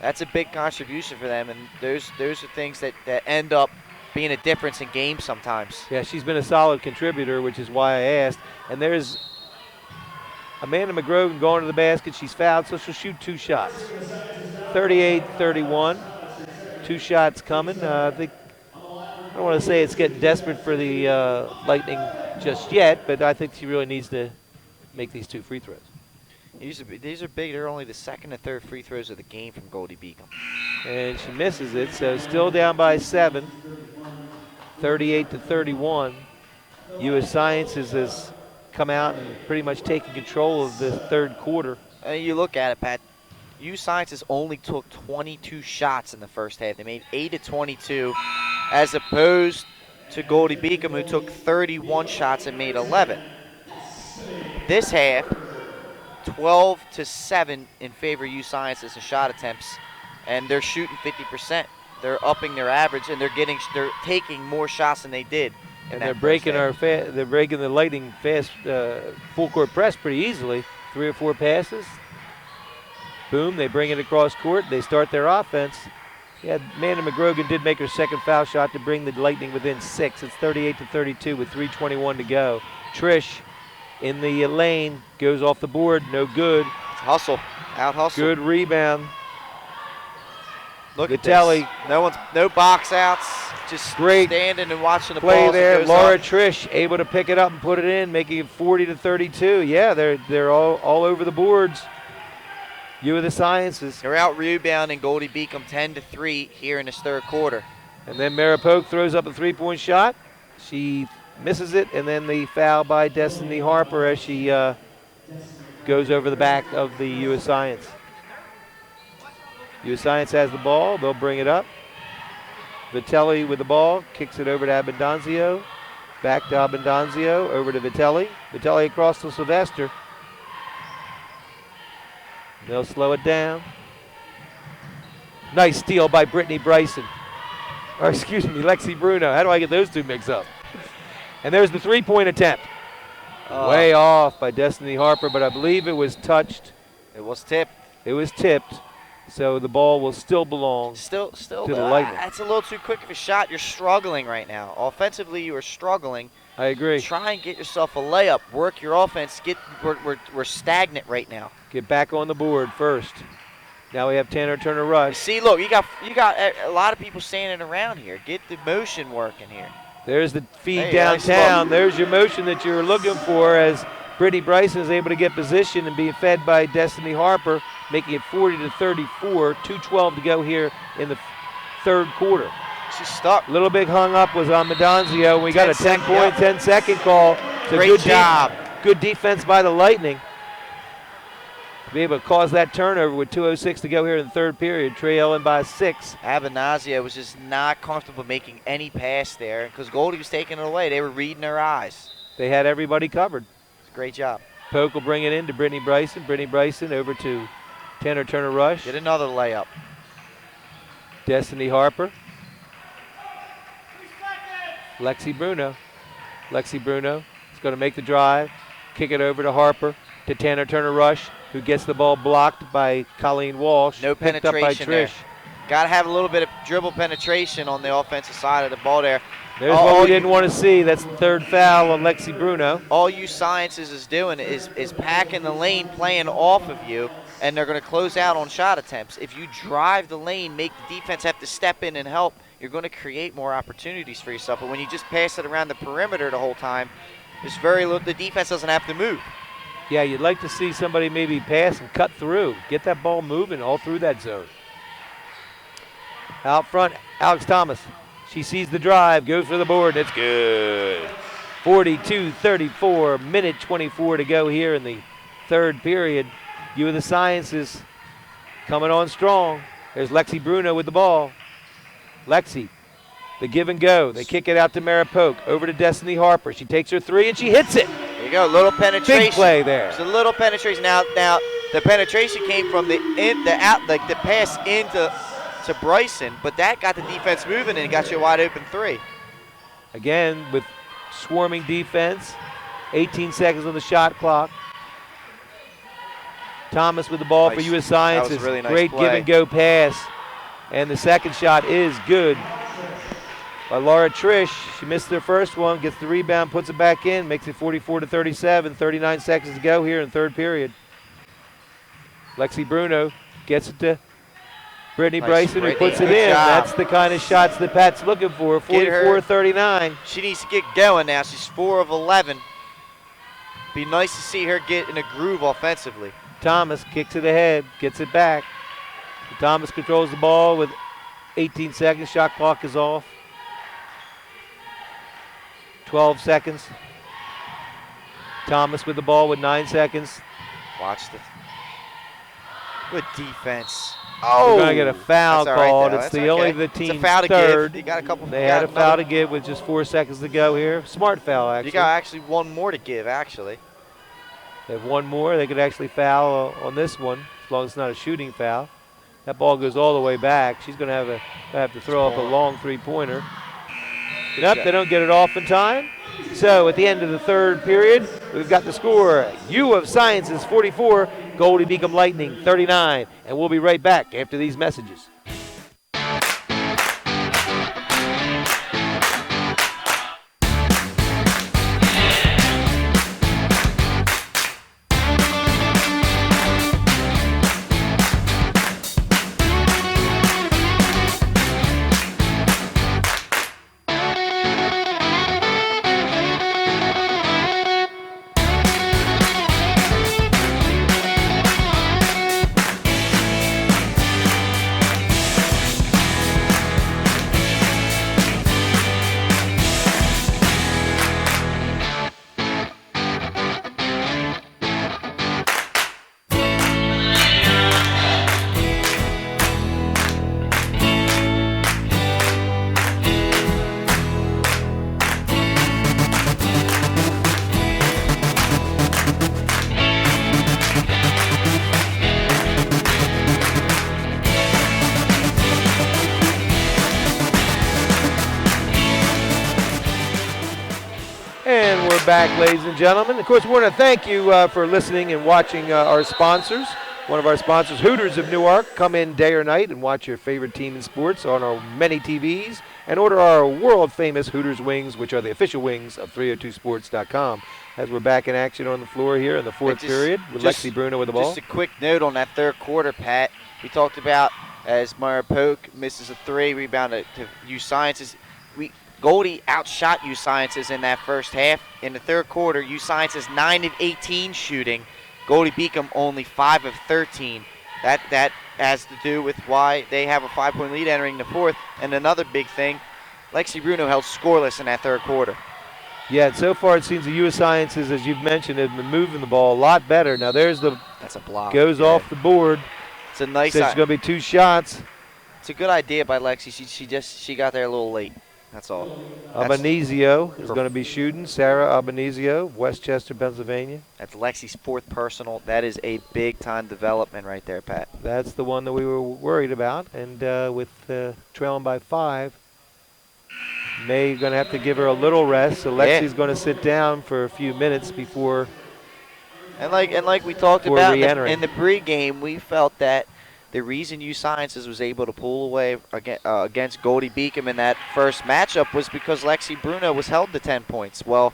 Speaker 2: That's a big contribution for them, and those are things that end up being a difference in games sometimes.
Speaker 1: Yeah, she's been a solid contributor, which is why I asked. And there's Amanda McGrogan going to the basket. She's fouled, so she'll shoot 2 shots. 38-31. 2 shots coming. I don't want to say it's getting desperate for the Lightning just yet, but I think she really needs to make these 2 free throws.
Speaker 2: These are big. They're only the second and third free throws of the game from Goldey Beacom.
Speaker 1: And she misses it, so still down by 7. 38-31. U.S. Sciences has come out and pretty much taken control of the third quarter.
Speaker 2: And you look at it, Pat. U Sciences only took 22 shots in the first half. They made 8 of 22, as opposed to Goldey Beacom, who took 31 shots and made 11. This half, 12-7 in favor of U Sciences in shot attempts, and they're shooting 50%. They're upping their average, and they're taking more shots than they did.
Speaker 1: And they're breaking they're breaking the Lightning fast full court press pretty easily. 3 or 4 passes. Boom, they bring it across court. They start their offense. Yeah, Amanda McGrogan did make her second foul shot to bring the Lightning within 6. It's 38-32 with 3:21 to go. Trish in the lane, goes off the board, no good.
Speaker 2: Hustle, out hustle.
Speaker 1: Good rebound.
Speaker 2: Look
Speaker 1: Vitelli.
Speaker 2: at this. No box outs. Just
Speaker 1: Great
Speaker 2: standing and watching the
Speaker 1: play
Speaker 2: ball.
Speaker 1: there. Laura Trish able to pick it up and put it in, making it 40-32. Yeah, they're all over the boards. U of the Sciences.
Speaker 2: They're out rebounding Goldey Beacom 10-3 here in this third quarter.
Speaker 1: And then Mara Polk throws up a 3-point shot. She misses it, and then the foul by Destiny Harper as she goes over the back of the U of Science. U of Science has the ball. They'll bring it up. Vitelli with the ball, kicks it over to Abundanzio. Back to Abundanzio, over to Vitelli. Vitelli across to Sylvester. They'll slow it down. Nice steal by Brittany Bryson. Or excuse me, Lexi Bruno. How do I get those 2 mixed up? And there's the 3-point attempt. Way off by Destiny Harper, but I believe it was touched.
Speaker 2: It was tipped.
Speaker 1: It was tipped. So the ball will still belong
Speaker 2: Still,
Speaker 1: to the Lightning.
Speaker 2: That's a little too quick of a shot. You're struggling right now. Offensively, you are struggling.
Speaker 1: I agree.
Speaker 2: Try and get yourself a layup. Work your offense. We're stagnant right now.
Speaker 1: Get back on the board first. Now we have Tanner Turner Rush.
Speaker 2: See, look, you got a lot of people standing around here. Get the motion working here.
Speaker 1: There's the feed
Speaker 2: Hey,
Speaker 1: downtown.
Speaker 2: nice
Speaker 1: There's your motion that you were looking for as Brittany Bryson is able to get position and being fed by Destiny Harper, making it 40-34. 2:12 to go here in the third quarter.
Speaker 2: She's stuck.
Speaker 1: A little bit hung up was on Madonzio. We got a 10-point, 10-second call. So
Speaker 2: Great job.
Speaker 1: Good defense by the Lightning. To be able to cause that turnover with 2:06 to go here in the third period. Trailing by 6.
Speaker 2: Abinazio was just not comfortable making any pass there because Goldie was taking it away. They were reading her eyes.
Speaker 1: They had everybody covered.
Speaker 2: It's a great job.
Speaker 1: Polk will bring it in to Brittany Bryson. Brittany Bryson over to Tanner Turner Rush.
Speaker 2: Get another layup.
Speaker 1: Destiny Harper. Lexi Bruno. Lexi Bruno is going to make the drive. Kick it over to Harper to Tanner Turner Rush, who gets the ball blocked by Colleen Walsh.
Speaker 2: No
Speaker 1: picked up by
Speaker 2: penetration there.
Speaker 1: Trish.
Speaker 2: Got to have a little bit of dribble penetration on the offensive side of the ball there.
Speaker 1: There's what we didn't want to see. That's the third foul on Lexi Bruno.
Speaker 2: All U Sciences is doing is packing the lane, playing off of you, and they're going to close out on shot attempts. If you drive the lane, make the defense have to step in and help, you're going to create more opportunities for yourself. But when you just pass it around the perimeter the whole time, there's very little. The defense doesn't have to move.
Speaker 1: Yeah, you'd like to see somebody maybe pass and cut through. Get that ball moving all through that zone. Out front, Alex Thomas. She sees the drive, goes for the board, and it's good. 42-34, minute 24 to go here in the third period. U of the Sciences coming on strong. There's Lexi Bruno with the ball. Lexi, the give and go. They kick it out to Maripoke. Over to Destiny Harper. She takes her three and she hits it.
Speaker 2: There you go, little penetration.
Speaker 1: Big play there.
Speaker 2: It's a little penetration. Now the penetration came from the pass into Bryson, but that got the defense moving and got you a wide open three.
Speaker 1: Again, with swarming defense. 18 seconds on the shot clock. Thomas with the ball for U.S. Sciences.
Speaker 2: That was a really nice
Speaker 1: Great
Speaker 2: play.
Speaker 1: give and go pass. And the second shot is good by Laura Trish. She missed her first one, gets the rebound, puts it back in, makes it 44-37. 39 seconds to go here in third period. Lexi Bruno gets it to Brittany Bryson, who puts it in. That's the kind of shots that Pat's looking for. 44-39.
Speaker 2: She needs to get going now. She's 4 of 11. Be nice to see her get in a groove offensively.
Speaker 1: Thomas kicks it ahead, gets it back. Thomas controls the ball with 18 seconds. Shot clock is off. 12 seconds. Thomas with the ball with 9 seconds.
Speaker 2: Watch the good defense.
Speaker 1: Oh, we're going to get a foul called.
Speaker 2: Right,
Speaker 1: it's the only the team's
Speaker 2: it's a foul
Speaker 1: third.
Speaker 2: To give. You got a couple.
Speaker 1: They had a foul to give with just 4 seconds to go here. Smart foul, actually.
Speaker 2: You got actually one more to give, actually.
Speaker 1: They have one more. They could actually foul on this one, as long as it's not a shooting foul. That ball goes all the way back. She's going to have to throw up a long three-pointer. Nope, they don't get it off in time. So at the end of the third period, we've got the score. U of Sciences 44, Goldey Beacom Lightning 39. And we'll be right back after these messages. Back, ladies and gentlemen. Of course, we want to thank you for listening and watching our sponsors. One of our sponsors, Hooters of Newark. Come in day or night and watch your favorite team in sports on our many TVs and order our world-famous Hooters wings, which are the official wings of 302sports.com. As we're back in action on the floor here in the fourth period with Lexi Bruno with the ball.
Speaker 2: Just a quick note on that third quarter, Pat. We talked about as Maripoke misses a three, rebound to U Sciences. Goldey outshot U Sciences in that first half. In the third quarter, U Sciences 9 of 18 shooting. Goldey Beacom only 5 of 13. That has to do with why they have a 5-point lead entering the fourth. And another big thing, Lexi Bruno held scoreless in that third quarter.
Speaker 1: Yeah, so far it seems the U.S. Sciences, as you've mentioned, have been moving the ball a lot better. Now there's
Speaker 2: that's a block.
Speaker 1: Goes off the board.
Speaker 2: It's a nice.
Speaker 1: So it's going to be 2 shots.
Speaker 2: It's a good idea by Lexi. She got there a little late. That's all.
Speaker 1: Abanizio is going to be shooting. Sarah Abanizio, Westchester, Pennsylvania.
Speaker 2: That's Lexi's 4th personal. That is a big-time development right there, Pat.
Speaker 1: That's the one that we were worried about. And with trailing by 5, May going to have to give her a little rest. So Lexi's going to sit down for a few minutes before.
Speaker 2: And like we talked about in the pregame, we felt that the reason U Sciences was able to pull away against Goldey Beacom in that first matchup was because Lexi Bruno was held to 10 points. Well,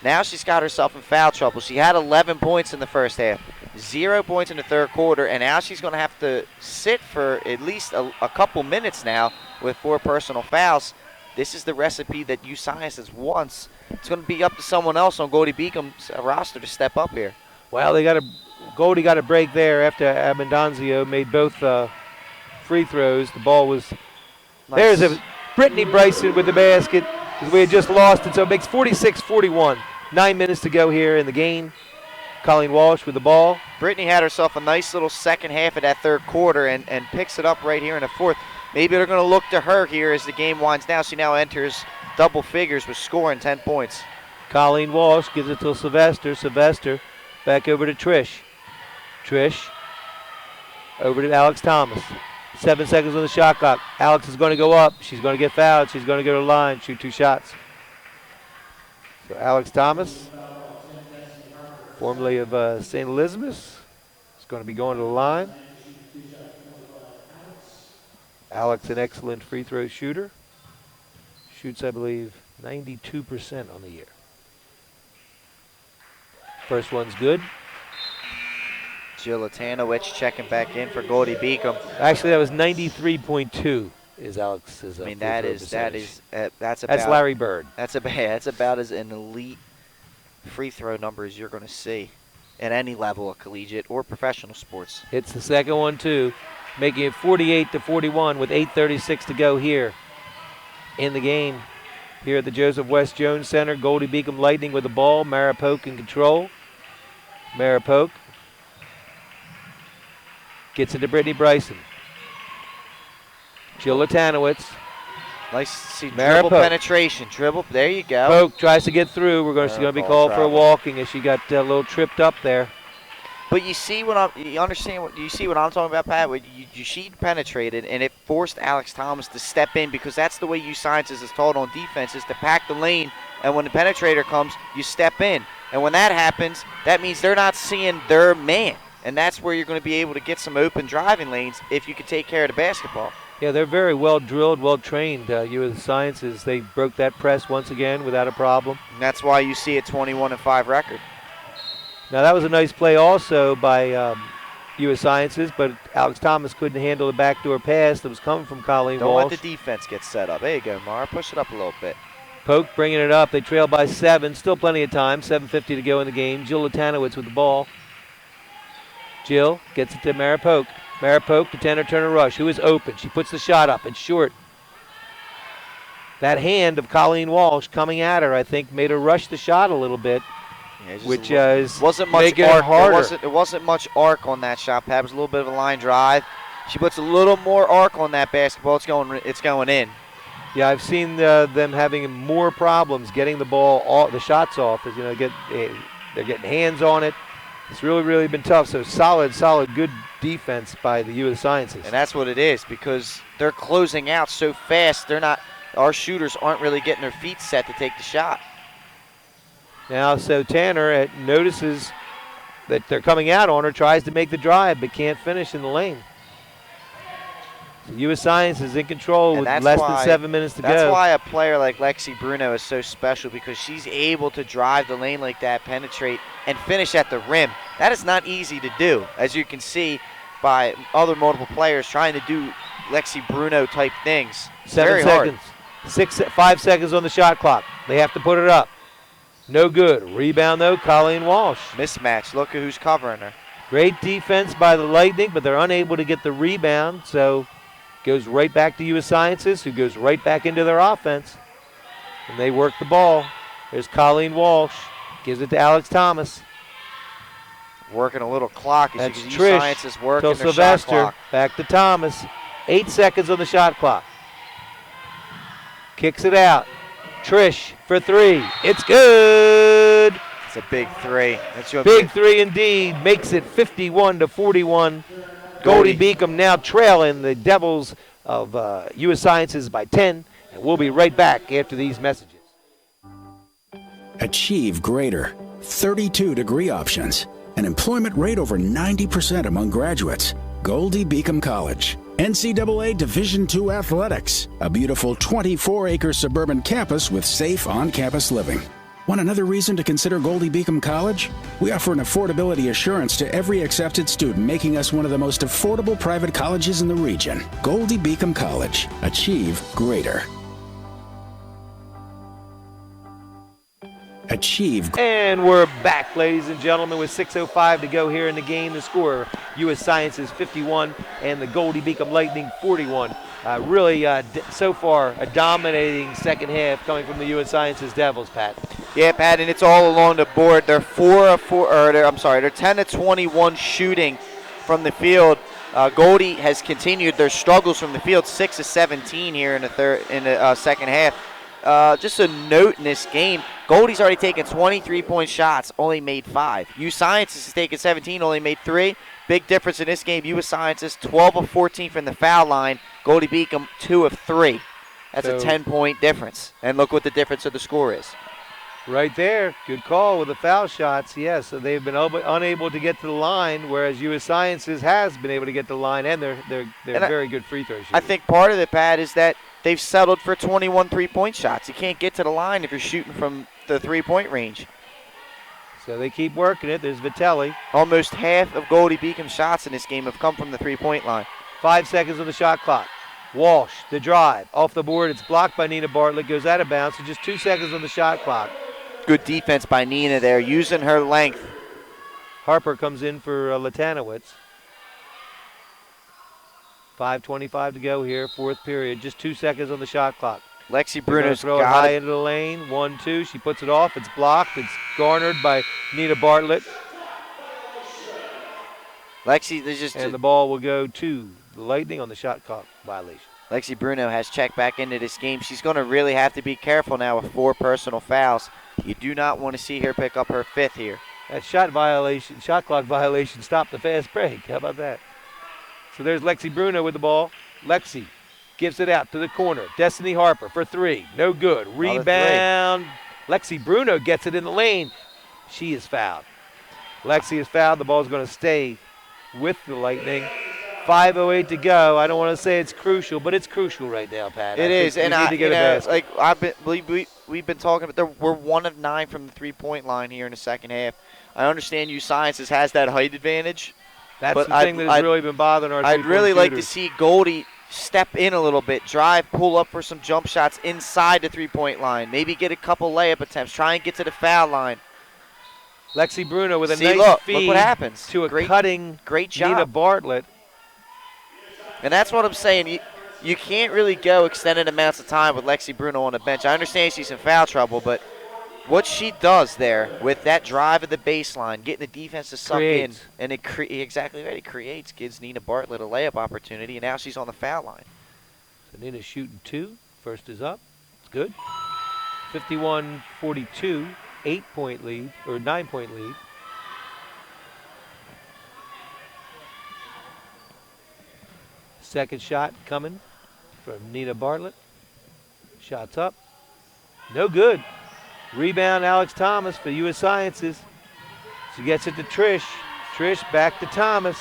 Speaker 2: now she's got herself in foul trouble. She had 11 points in the first half, 0 points in the third quarter, and now she's going to have to sit for at least a couple minutes now with 4 personal fouls. This is the recipe that U Sciences wants. It's going to be up to someone else on Goldey Beacom's roster to step up here.
Speaker 1: Well, Goldey got a break there after Abundanzio made both free throws. The ball was
Speaker 2: Nice.
Speaker 1: There's Brittany Bryson with the basket because we had just lost it, so it makes 46-41. 9 minutes to go here in the game. Colleen Walsh with the ball.
Speaker 2: Brittany had herself a nice little second half of that third quarter and picks it up right here in the fourth. Maybe they're going to look to her here as the game winds down. She now enters double figures with scoring 10 points.
Speaker 1: Colleen Walsh gives it to Sylvester. Sylvester back over to Trish. Trish over to Alex Thomas. 7 seconds on the shot clock. Alex is going to go up. She's going to get fouled. She's going to go to the line, shoot 2 shots. So Alex Thomas, formerly of St. Elizabeth, is going to be going to the line. Alex, an excellent free throw shooter. Shoots, I believe, 92% on the year. First one's good.
Speaker 2: Jill Latanowicz checking back in for Goldey Beacom.
Speaker 1: Actually, that was 93.2 is Alex's.
Speaker 2: I mean,
Speaker 1: that's
Speaker 2: about
Speaker 1: Larry Bird.
Speaker 2: That's about as an elite free throw number as you're going to see at any level of collegiate or professional sports.
Speaker 1: Hits the second one too, making it 48-41 with 8:36 to go here in the game. Here at the Joseph West Jones Center, Goldey Beacom Lightning with the ball. Mara Polk in control. Mara Polk gets into Brittany Bryson. Jill Latanowicz.
Speaker 2: Nice to see
Speaker 1: Mara
Speaker 2: dribble
Speaker 1: Polk.
Speaker 2: Penetration. Dribble. There you go.
Speaker 1: Polk tries to get through. She's going to be called for a
Speaker 2: travel.
Speaker 1: walking as she got a little tripped up there.
Speaker 2: But you see you understand what you see what I'm talking about, Pat? She penetrated and it forced Alex Thomas to step in because that's the way U Sciences is taught on defense is to pack the lane, and when the penetrator comes, you step in. And when that happens, that means they're not seeing their man. And that's where you're going to be able to get some open driving lanes if you can take care of the basketball.
Speaker 1: Yeah, they're very well drilled, well trained. U of Sciences, they broke that press once again without a problem.
Speaker 2: And that's why you see a 21-5 record.
Speaker 1: Now that was a nice play also by U of Sciences, but Alex Thomas couldn't handle the backdoor pass that was coming from Colleen
Speaker 2: Don't
Speaker 1: Walsh.
Speaker 2: let the defense get set up. There you go, Mara. Push it up a little bit.
Speaker 1: Polk bringing it up. They trail by 7. Still plenty of time. 7:50 to go in the game. Jill Latanowicz with the ball. Jill gets it to Mara Polk. Mara Polk to Tanner Turner Rush, who is open. She puts the shot up. It's short. That hand of Colleen Walsh coming at her, I think, made her rush the shot a little bit,
Speaker 2: Yeah,
Speaker 1: which is
Speaker 2: wasn't much
Speaker 1: making it
Speaker 2: arc.
Speaker 1: harder.
Speaker 2: It wasn't much arc on that shot, Pat. It was a little bit of a line drive. She puts a little more arc on that basketball. It's going in.
Speaker 1: Yeah, I've seen them having more problems getting the ball, the shots off. As they're getting hands on it. It's really, really been tough. So solid, good defense by the U of Sciences.
Speaker 2: And that's what it is because they're closing out so fast. Our shooters aren't really getting their feet set to take the shot.
Speaker 1: Now, so Tanner notices that they're coming out on her, tries to make the drive, but can't finish in the lane. So U of Science is in control with less than 7 minutes to go.
Speaker 2: That's why a player like Lexi Bruno is so special because she's able to drive the lane like that, penetrate, and finish at the rim. That is not easy to do, as you can see by other multiple players trying to do Lexi Bruno type things.
Speaker 1: 7 seconds. 5 seconds on the shot clock. They have to put it up. No good. Rebound, though, Colleen Walsh.
Speaker 2: Mismatch. Look at who's covering her.
Speaker 1: Great defense by the Lightning, but they're unable to get the rebound, so goes right back to U of Sciences, who goes right back into their offense. And they work the ball. There's Colleen Walsh. Gives it to Alex Thomas.
Speaker 2: Working a little clock.
Speaker 1: That's
Speaker 2: U
Speaker 1: Trish.
Speaker 2: Science is working
Speaker 1: Till
Speaker 2: their shot
Speaker 1: Sylvester.
Speaker 2: clock.
Speaker 1: Back to Thomas. 8 seconds on the shot clock. Kicks it out. Trish for 3. It's good.
Speaker 2: It's a big three. That's your
Speaker 1: Big 3 indeed. Makes it 51-41. Goldey Beacom now trailing the Devils of U of Sciences by 10. And we'll be right back after these messages.
Speaker 4: Achieve greater. 32 degree options. An employment rate over 90% among graduates. Goldey Beacom College. NCAA Division II athletics. A beautiful 24-acre suburban campus with safe on-campus living. Want another reason to consider Goldey Beacom College? We offer an affordability assurance to every accepted student, making us one of the most affordable private colleges in the region. Goldey Beacom College. Achieve greater. Achieve.
Speaker 1: And we're back, ladies and gentlemen, with 6:05 to go here in the game. The score, U.S. Sciences 51 and the Goldey Beacom Lightning 41. Really, so far, a dominating second half coming from the U.S. Sciences Devils, Pat.
Speaker 2: Yeah, Pat, and it's all along the board. They're 10 of 21 shooting from the field. Goldey has continued their struggles from the field, 6 of 17 here in the second half. Just a note in this game, Goldey's already taken 23-point shots, only made 5. U Sciences has taken 17, only made 3. Big difference in this game, U Sciences 12 of 14 from the foul line. Goldey Beacom 2 of 3. That's a 10-point difference. And look what the difference of the score is.
Speaker 1: Right there, good call with the foul shots. Yes, so they've been unable to get to the line, whereas U.S. Sciences has been able to get to the line, and they're very good free throw shooters.
Speaker 2: I think part of it, Pat, is that they've settled for 21 3-point shots. You can't get to the line if you're shooting from the 3-point range.
Speaker 1: So they keep working it. There's Vitelli.
Speaker 2: Almost half of Goldey Beacom's shots in this game have come from the 3-point line.
Speaker 1: 5 seconds on the shot clock. Walsh, the drive, off the board. It's blocked by Nina Bartlett, goes out of bounds. So just 2 seconds on the shot clock.
Speaker 2: Good defense by Nina there, using her length.
Speaker 1: Harper comes in for Latanowicz. 5:25 to go here, fourth period. Just 2 seconds on the shot clock.
Speaker 2: Lexi Bruno's
Speaker 1: throw it
Speaker 2: got
Speaker 1: high
Speaker 2: it.
Speaker 1: into the lane. 1-2. She puts it off. It's blocked. It's garnered by Nina Bartlett.
Speaker 2: Lexi, there's just
Speaker 1: And the ball will go to the Lightning on the shot clock violation.
Speaker 2: Lexi Bruno has checked back into this game. She's going to really have to be careful now with 4 personal fouls. You do not want to see her pick up her 5th here.
Speaker 1: That shot clock violation stopped the fast break. How about that? So there's Lexi Bruno with the ball. Lexi gives it out to the corner. Destiny Harper for 3. No good. Rebound. Lexi Bruno gets it in the lane. She is fouled. Lexi is fouled. The ball's going to stay with the Lightning. 5:08 to go. I don't want to say it's crucial, but it's crucial right now, Pat.
Speaker 2: It is, and
Speaker 1: need to get a basket.
Speaker 2: we've been talking about. We're 1 of 9 from the 3-point line here in the second half. I understand U Sciences has that height advantage.
Speaker 1: That's
Speaker 2: but
Speaker 1: the thing that has really been bothering our
Speaker 2: I'd really like to
Speaker 1: shooters.
Speaker 2: see Goldey step in a little bit, drive, pull up for some jump shots inside the 3-point line. Maybe get a couple layup attempts. Try and get to the foul line.
Speaker 1: Lexi Bruno with a
Speaker 2: See,
Speaker 1: nice
Speaker 2: look
Speaker 1: feed
Speaker 2: what happens.
Speaker 1: to a
Speaker 2: Great
Speaker 1: cutting
Speaker 2: job.
Speaker 1: Nina Bartlett.
Speaker 2: And that's what I'm saying. You can't really go extended amounts of time with Lexi Bruno on the bench. I understand she's in foul trouble, but what she does there with that drive at the baseline, getting the defense to suck in, and exactly right, it creates, gives Nina Bartlett a layup opportunity, and now she's on the foul line.
Speaker 1: So Nina's shooting 2. First is up. It's good. 51-42, 8-point lead, or 9-point lead. Second shot coming from Nina Bartlett. Shots up. No good. Rebound, Alex Thomas for U.S. Sciences. She gets it to Trish. Trish back to Thomas.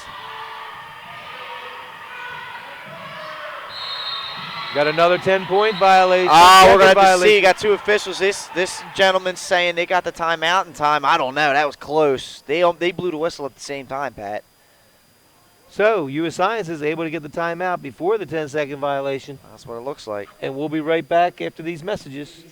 Speaker 1: Got another 10-point violation.
Speaker 2: Oh, we're going to have to see. You got 2 officials. This gentleman's saying they got the timeout in time. I don't know. That was close. They blew the whistle at the same time, Pat.
Speaker 1: So, U.S. Science is able to get the timeout before the 10-second violation.
Speaker 2: That's what it looks like.
Speaker 1: And we'll be right back after these messages.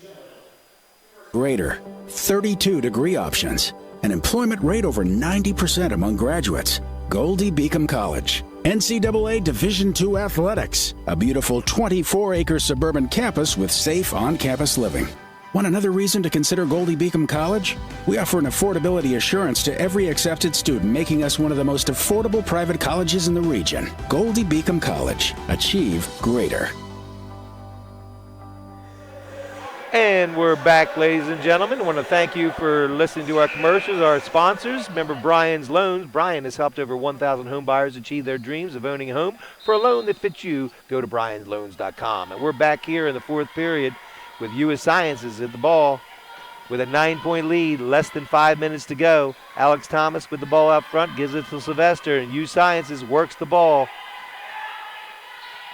Speaker 4: Greater 32-degree options. An employment rate over 90% among graduates. Goldey Beacom College. NCAA Division II athletics. A beautiful 24-acre suburban campus with safe on-campus living. Want another reason to consider Goldey Beacom College? We offer an affordability assurance to every accepted student, making us one of the most affordable private colleges in the region. Goldey Beacom College. Achieve greater.
Speaker 1: And we're back, ladies and gentlemen. I want to thank you for listening to our commercials, our sponsors. Remember Brian's Loans. Brian has helped over 1,000 home buyers achieve their dreams of owning a home. For a loan that fits you, go to briansloans.com. And we're back here in the fourth period with U.S. Sciences at the ball with a 9-point lead, less than 5 minutes to go. Alex Thomas with the ball out front, gives it to Sylvester, and U.S. Sciences works the ball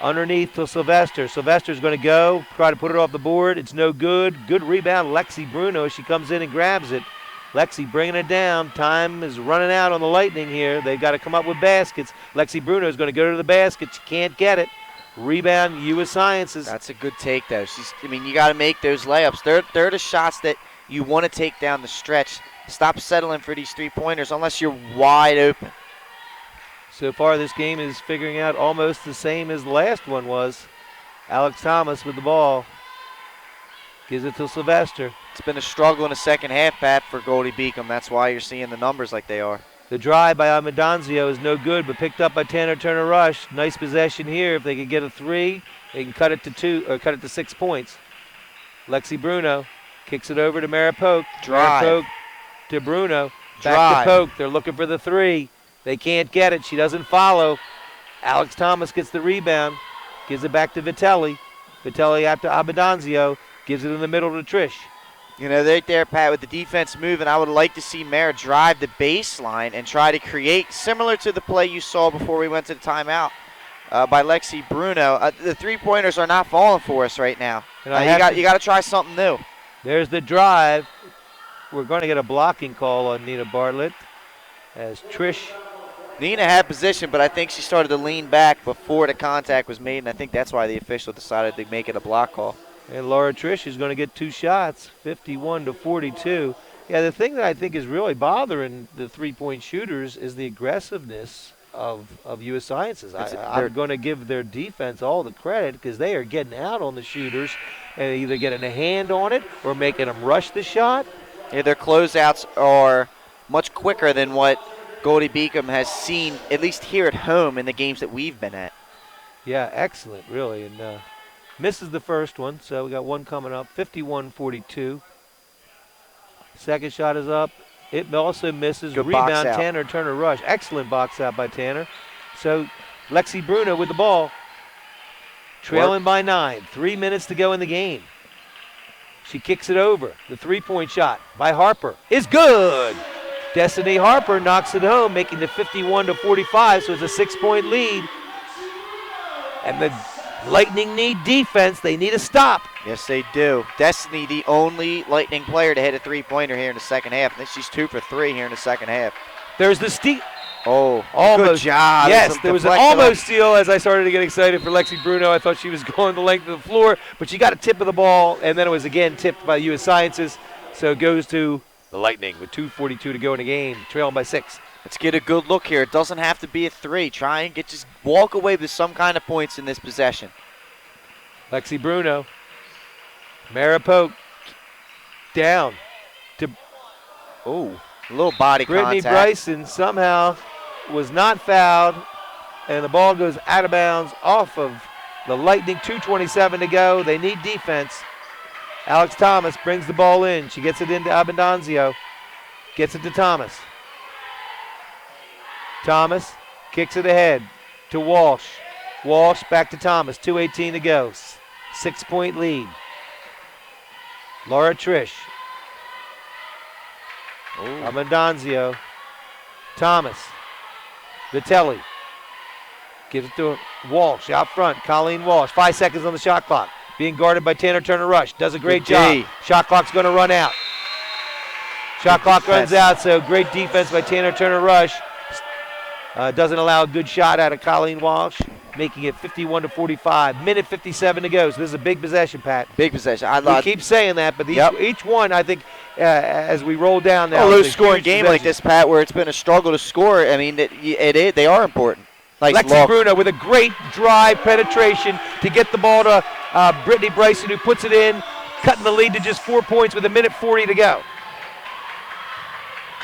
Speaker 1: underneath to Sylvester. Sylvester's going to go, try to put it off the board. It's no good. Good rebound, Lexi Bruno. She comes in and grabs it. Lexi bringing it down. Time is running out on the Lightning here. They've got to come up with baskets. Lexi Bruno is going to go to the basket. She can't get it. Rebound, U.S. Sciences.
Speaker 2: That's a good take, though. You got to make those layups. They're the shots that You want to take down the stretch. Stop settling for these three-pointers unless you're wide open.
Speaker 1: So far, this game is figuring out almost the same as the last one was. Alex Thomas with the ball. Gives it to Sylvester.
Speaker 2: It's been a struggle in the second half, Pat, for Goldey Beacom. That's why you're seeing the numbers like they are.
Speaker 1: The drive by Amadonzio is no good, but picked up by Tanner Turner Rush. Nice possession here. If they could get a three, they can cut it to 2 or cut it to 6 points. Lexi Bruno kicks it over to Maripoke.
Speaker 2: Drive.
Speaker 1: Maripoke to Bruno. Back
Speaker 2: Drive.
Speaker 1: to Poke. They're looking for the three. They can't get it. She doesn't follow. Alex Thomas gets the rebound. Gives it back to Vitelli. Vitelli out to Amadonzio. Gives it in the middle to Trish.
Speaker 2: You know, right there, Pat, with the defense moving, I would like to see Mare drive the baseline and try to create, similar to the play you saw before we went to the timeout by Lexi Bruno. The three-pointers are not falling for us right now. You got to try something new.
Speaker 1: There's the drive. We're going to get a blocking call on Nina Bartlett as Trish.
Speaker 2: Nina had position, but I think she started to lean back before the contact was made, and I think that's why the official decided to make it a block call.
Speaker 1: And Laura Trish is going to get 2 shots, 51-42. Yeah, the thing that I think is really bothering the three-point shooters is the aggressiveness of U.S. Sciences. I'm going to give their defense all the credit because they are getting out on the shooters and either getting a hand on it or making them rush the shot.
Speaker 2: Yeah, their closeouts are much quicker than what Goldey Beacom has seen, at least here at home, in the games that we've been at.
Speaker 1: Yeah, excellent, really. And misses the first one, so we got one coming up, 51-42. Second shot is up. It also misses.
Speaker 2: Good
Speaker 1: Rebound,
Speaker 2: box out.
Speaker 1: Tanner Turner Rush. Excellent box out by Tanner. So Lexi Bruno with the ball. Trailing by 9. 3 minutes to go in the game. She kicks it over. The three-point shot by Harper is good. Destiny Harper knocks it home, making it 51-45, so it's a 6-point lead. And the Lightning need defense. They need a stop.
Speaker 2: Yes, they do. Destiny, the only Lightning player to hit a three-pointer here in the second half. I think she's 2 for 3 here in the second half.
Speaker 1: There's the steal.
Speaker 2: Oh,
Speaker 1: almost.
Speaker 2: Good job.
Speaker 1: Yes, there was an almost steal as I started to get excited for Lexi Bruno. I thought she was going the length of the floor, but she got a tip of the ball, and then it was again tipped by U.S. Sciences. So it goes to the Lightning with 2:42 to go in the game, trailing by 6.
Speaker 2: Let's get a good look here. It doesn't have to be a 3. Try and just walk away with some kind of points in this possession.
Speaker 1: Lexi Bruno. Maripoke down to
Speaker 2: a little body
Speaker 1: Brittany
Speaker 2: contact.
Speaker 1: Bryson somehow was not fouled, and the ball goes out of bounds off of the Lightning. 2:27 to go. They need defense. Alex Thomas brings the ball in. She gets it into Abendanzio. Gets it to Thomas. Thomas kicks it ahead to Walsh. Walsh back to Thomas. 2:18 to go. 6-point lead. Laura Trish. Abendanzio. Thomas. Vitelli. Gives it to Walsh out front. Colleen Walsh. 5 seconds on the shot clock. Being guarded by Tanner Turner Rush. Does a great job. Shot clock's going to run out. Shot clock runs out, so great defense by Tanner Turner Rush. Doesn't allow a good shot out of Colleen Walsh, making it 51-45. Minute 57 to go, so this is a big possession, Pat.
Speaker 2: Big possession.
Speaker 1: We keep saying that, but each one, I think, as we roll down now.
Speaker 2: A low-scoring game like this, Pat, where it's been a struggle to score, I mean, they are important. Nice
Speaker 1: Lexi Bruno with a great drive penetration to get the ball to Brittany Bryson, who puts it in, cutting the lead to just 4 points with 1:40 to go.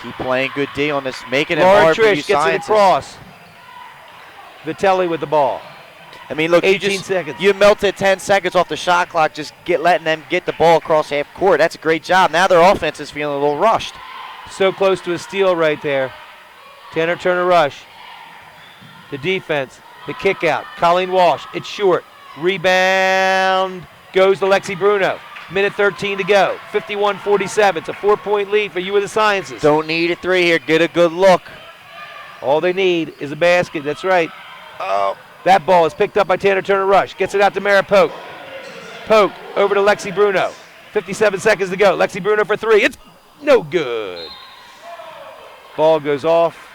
Speaker 2: Keep playing good D on this, making it
Speaker 1: Laura
Speaker 2: hard for
Speaker 1: Trish
Speaker 2: you
Speaker 1: gets it across. Vitelli with the ball.
Speaker 2: I mean, look,
Speaker 1: 18 seconds.
Speaker 2: You melted 10 seconds off the shot clock, just letting them get the ball across half court. That's a great job. Now their offense is feeling a little rushed.
Speaker 1: So close to a steal right there. Tanner Turner Rush. The defense, the kick out. Colleen Walsh, it's short. Rebound goes to Lexi Bruno. Minute 13 to go. 51-47. It's a 4-point lead for U.S. Sciences.
Speaker 2: Don't need a 3 here. Get a good look.
Speaker 1: All they need is a basket. That's right.
Speaker 2: Oh.
Speaker 1: That ball is picked up by Tanner Turner Rush. Gets it out to Maripoke. Poke over to Lexi Bruno. 57 seconds to go. Lexi Bruno for 3. It's no good. Ball goes off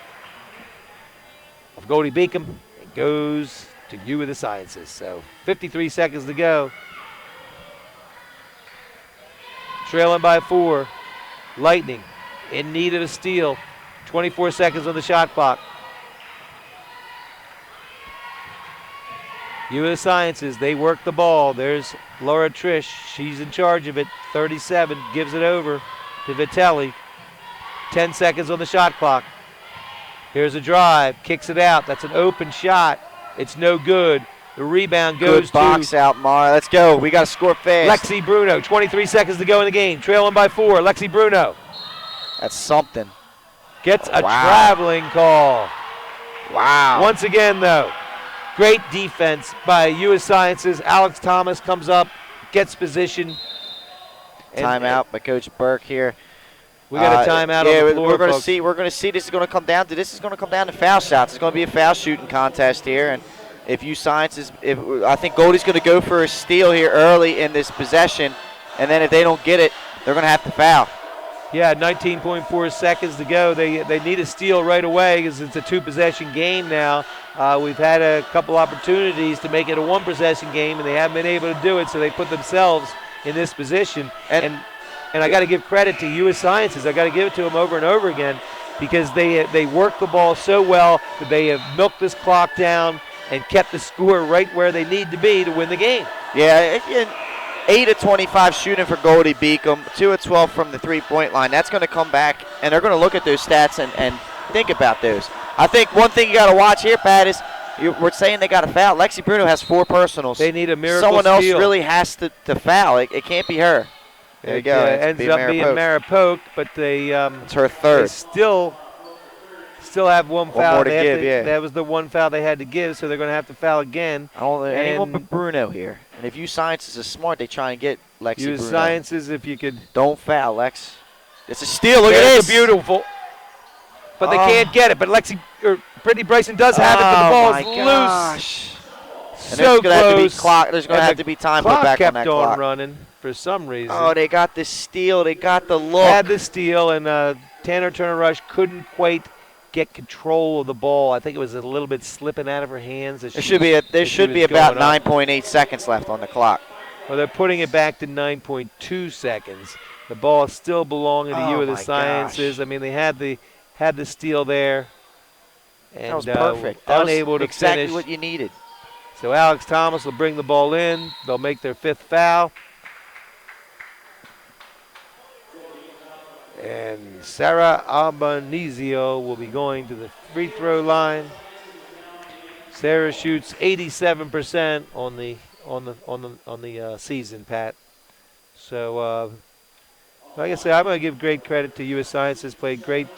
Speaker 1: of Goldey Beacom. It goes to U.S. Sciences. So 53 seconds to go. Trailing by 4. Lightning in need of a steal. 24 seconds on the shot clock. U of the Sciences, they work the ball. There's Laura Trish. She's in charge of it. 37, gives it over to Vitelli. 10 seconds on the shot clock. Here's a drive, kicks it out. That's an open shot. It's no good. The rebound goes
Speaker 2: Good box
Speaker 1: to
Speaker 2: out, Mara. Let's go. We got to score fast.
Speaker 1: Lexi Bruno. 23 seconds to go in the game. Trailing by 4. Lexi Bruno
Speaker 2: That's something.
Speaker 1: gets a
Speaker 2: Wow.
Speaker 1: traveling call.
Speaker 2: Wow.
Speaker 1: Once again, though, great defense by U.S. Sciences. Alex Thomas comes up, gets position. and-
Speaker 2: Timeout by Coach Burke here.
Speaker 1: We got a timeout
Speaker 2: yeah,
Speaker 1: on the floor,
Speaker 2: we're going to
Speaker 1: folks.
Speaker 2: see. We're going to see. This is going to come down to foul shots. It's going to be a foul shooting contest here, and if U Sciences, I think Goldie's going to go for a steal here early in this possession, and then if they don't get it, they're going to have to foul.
Speaker 1: Yeah, 19.4 seconds to go. They need a steal right away because it's a two-possession game now. We've had a couple opportunities to make it a one-possession game, and they haven't been able to do it, so they put themselves in this position. And I got to give credit to U.S. Sciences. I got to give it to them over and over again because they work the ball so well that they have milked this clock down and kept the score right where they need to be to win the game.
Speaker 2: Yeah, 8 of 25 shooting for Goldey Beacom, 2 of 12 from the three-point line. That's going to come back, and they're going to look at those stats and think about those. I think one thing you got to watch here, Pat, is we're saying they got to foul. Lexi Bruno has 4 personals.
Speaker 1: They need a miracle
Speaker 2: Someone else
Speaker 1: steal.
Speaker 2: really has to foul. It can't be her. There you go.
Speaker 1: It ends up being Maripoke, but they
Speaker 2: It's her
Speaker 1: they
Speaker 2: third.
Speaker 1: still have one foul.
Speaker 2: more to
Speaker 1: They have
Speaker 2: give, yeah.
Speaker 1: That was the one foul they had to give, so they're going to have to foul again.
Speaker 2: I don't know anyone
Speaker 1: And-
Speaker 2: but Bruno here. And if U Sciences is smart, they try and get Lexi
Speaker 1: Use
Speaker 2: Bruno.
Speaker 1: Sciences if you could.
Speaker 2: Don't foul, Lex. It's a steal. Look at
Speaker 1: There's
Speaker 2: this.
Speaker 1: a beautiful. But they
Speaker 2: Oh.
Speaker 1: can't get it. But Brittany Bryson does have it, but the ball
Speaker 2: my
Speaker 1: is loose.
Speaker 2: gosh. And
Speaker 1: So
Speaker 2: there's gonna have to be
Speaker 1: close.
Speaker 2: clock. There's going to
Speaker 1: And
Speaker 2: have
Speaker 1: the
Speaker 2: to be time put
Speaker 1: Clock
Speaker 2: back
Speaker 1: kept
Speaker 2: on that
Speaker 1: on
Speaker 2: clock.
Speaker 1: running for some reason.
Speaker 2: Oh, they got the steal. They got the look.
Speaker 1: Had the steal, and Tanner Turner Rush couldn't quite get control of the ball. I think it was a little bit slipping out of her hands. As
Speaker 2: There
Speaker 1: she
Speaker 2: should be
Speaker 1: as
Speaker 2: there
Speaker 1: she
Speaker 2: should
Speaker 1: was
Speaker 2: be about
Speaker 1: going up.
Speaker 2: 9.8 seconds left on the clock.
Speaker 1: Well, they're putting it back to 9.2 seconds. The ball is still belonging to
Speaker 2: Oh
Speaker 1: U of the
Speaker 2: my
Speaker 1: Sciences.
Speaker 2: gosh.
Speaker 1: I mean, they had the steal there. And,
Speaker 2: That was perfect. That
Speaker 1: unable
Speaker 2: was
Speaker 1: to
Speaker 2: exactly
Speaker 1: finish.
Speaker 2: what you needed.
Speaker 1: So Alex Thomas will bring the ball in. They'll make their 5th foul. And Sarah Albanizio will be going to the free throw line. Sarah shoots 87% on the season, Pat. So, like I said, I'm going to give great credit to U.S. Sciences. Played great.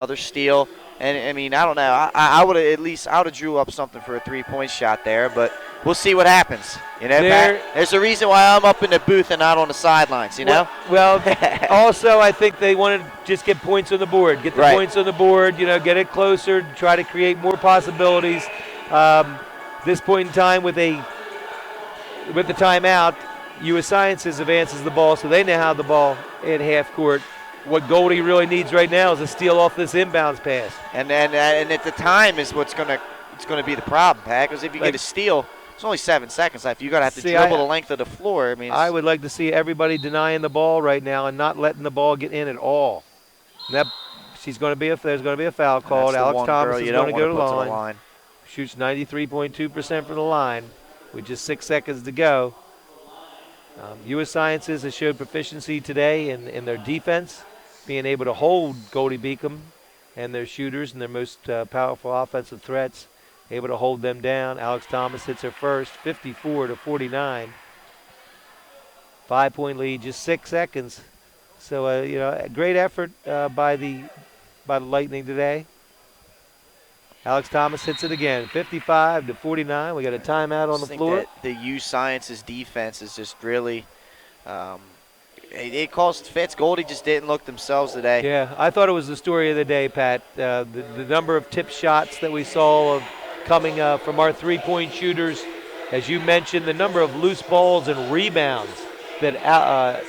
Speaker 2: Another steal, and I mean, I don't know. I would have at least I would have drew up something for a 3-point shot there, but we'll see what happens. You know, Pat, there's a reason why I'm up in the booth and not on the sidelines. You know.
Speaker 1: Well, also I think they wanted to just get points on the board, get the points on the board. You know, get it closer, try to create more possibilities. this point in time with the timeout, U.S. Sciences advances the ball, so they now have the ball at half court. What Goldey really needs right now is a steal off this inbounds pass.
Speaker 2: And at the time is what's gonna be the problem, Pat. Because if you get a steal, it's only 7 seconds left. You gotta have to dribble the length of the floor. I mean,
Speaker 1: I would like to see everybody denying the ball right now and not letting the ball get in at all. And there's going to be a foul called. Alex Thomas is going to go to the line. Shoots 93.2% from the line with just 6 seconds to go. U.S. Sciences has showed proficiency today in their defense, being able to hold Goldey Beacom and their shooters and their most powerful offensive threats, able to hold them down. Alex Thomas hits her first, 54-49. 5-point lead, just 6 seconds. So, a great effort by the Lightning today. Alex Thomas hits it again, 55-49. We got a timeout on the floor.
Speaker 2: That the U Sciences defense is just really, it caused fits. Goldey just didn't look themselves today.
Speaker 1: Yeah, I thought it was the story of the day, Pat. The number of tip shots that we saw coming from our three-point shooters. As you mentioned, the number of loose balls and rebounds that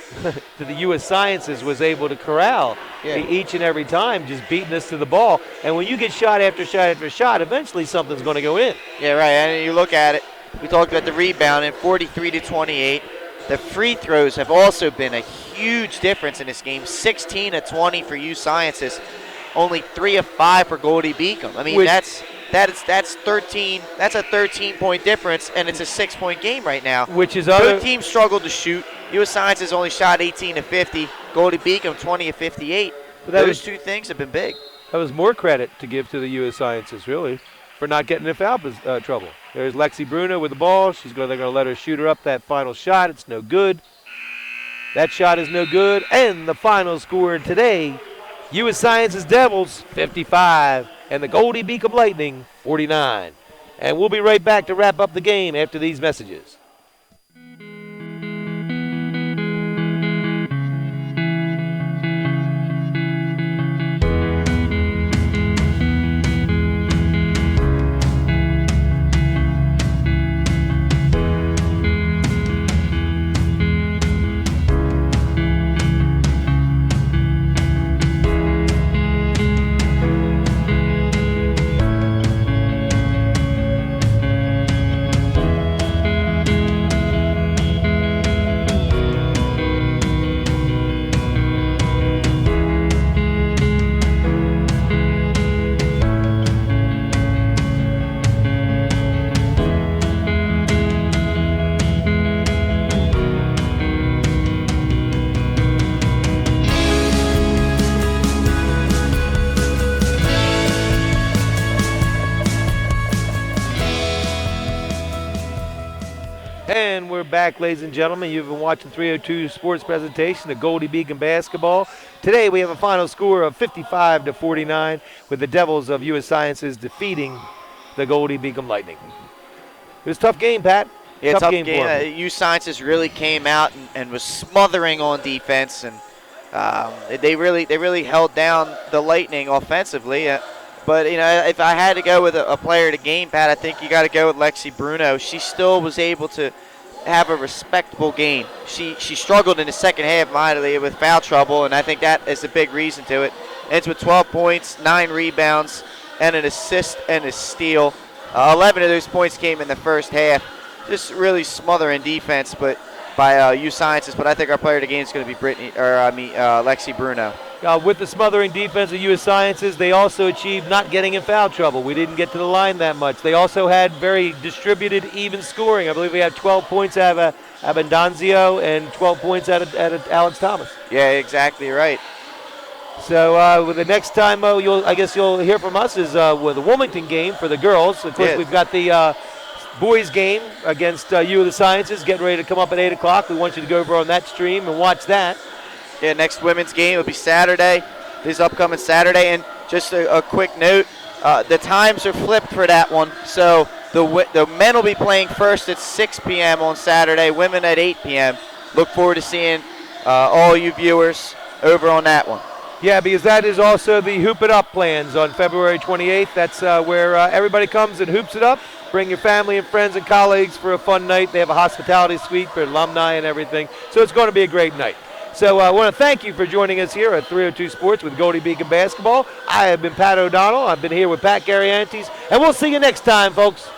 Speaker 1: to the U.S. Sciences was able to corral each and every time, just beating us to the ball. And when you get shot after shot after shot, eventually something's going to go in.
Speaker 2: Yeah, right. And you look at it, we talked about the rebounding, 43-28. The free throws have also been a huge difference in this game. 16-20 for U Sciences, only 3 of 5 for Goldey Beacom. I mean, that's 13. That's a 13-point difference, and it's a 6-point game right now.
Speaker 1: Which is
Speaker 2: both teams struggled to shoot. U.S. Sciences only shot 18-50. Goldey Beacom 20-58. Those two things have been big.
Speaker 1: That was more credit to give to the U.S. Sciences, really, for not getting in foul trouble. There's Lexi Bruno with the ball. They're going to let her shoot her up that final shot. It's no good. That shot is no good. And the final score today, U.S. Sciences Devils 55 and the Goldey Beacom Lightning 49. And we'll be right back to wrap up the game after these messages. And we're back, ladies and gentlemen. You've been watching 302 Sports presentation of Goldey Beacom basketball. Today we have a final score of 55-49 with the Devils of U.S. Sciences defeating the Goldey Beacom Lightning. It was a tough game, Pat.
Speaker 2: Yeah, tough game. U Sciences really came out and was smothering on defense, and they really held down the Lightning offensively. But, if I had to go with a player to game, Pat, I think you got to go with Lexi Bruno. She still was able to have a respectable game. She struggled in the second half mightily with foul trouble, and I think that is a big reason to it. Ends with 12 points, 9 rebounds, and an assist and a steal. 11 of those points came in the first half. Just really smothering defense, but by U Sciences. But I think our player of the game is going to be Lexi Bruno.
Speaker 1: With the smothering defense of U.S. Sciences, they also achieved not getting in foul trouble. We didn't get to the line that much. They also had very distributed, even scoring. I believe we had 12 points out of Abundanzio and 12 points out of Alex Thomas.
Speaker 2: Yeah, exactly right.
Speaker 1: So with the next time, I guess you'll hear from us is with the Wilmington game for the girls. Of course, we've got the boys game against U of the Sciences getting ready to come up at 8 o'clock. We want you to go over on that stream and watch that.
Speaker 2: Yeah, next women's game will be Saturday, this upcoming Saturday. And just a quick note, the times are flipped for that one. So the men will be playing first at 6 p.m. on Saturday, women at 8 p.m. Look forward to seeing all you viewers over on that one.
Speaker 1: Yeah, because that is also the Hoop It Up plans on February 28th. That's where everybody comes and hoops it up. Bring your family and friends and colleagues for a fun night. They have a hospitality suite for alumni and everything. So it's going to be a great night. So I want to thank you for joining us here at 302 Sports with Goldey Beacom Basketball. I have been Pat O'Donnell. I've been here with Pat Gariantes. And we'll see you next time, folks.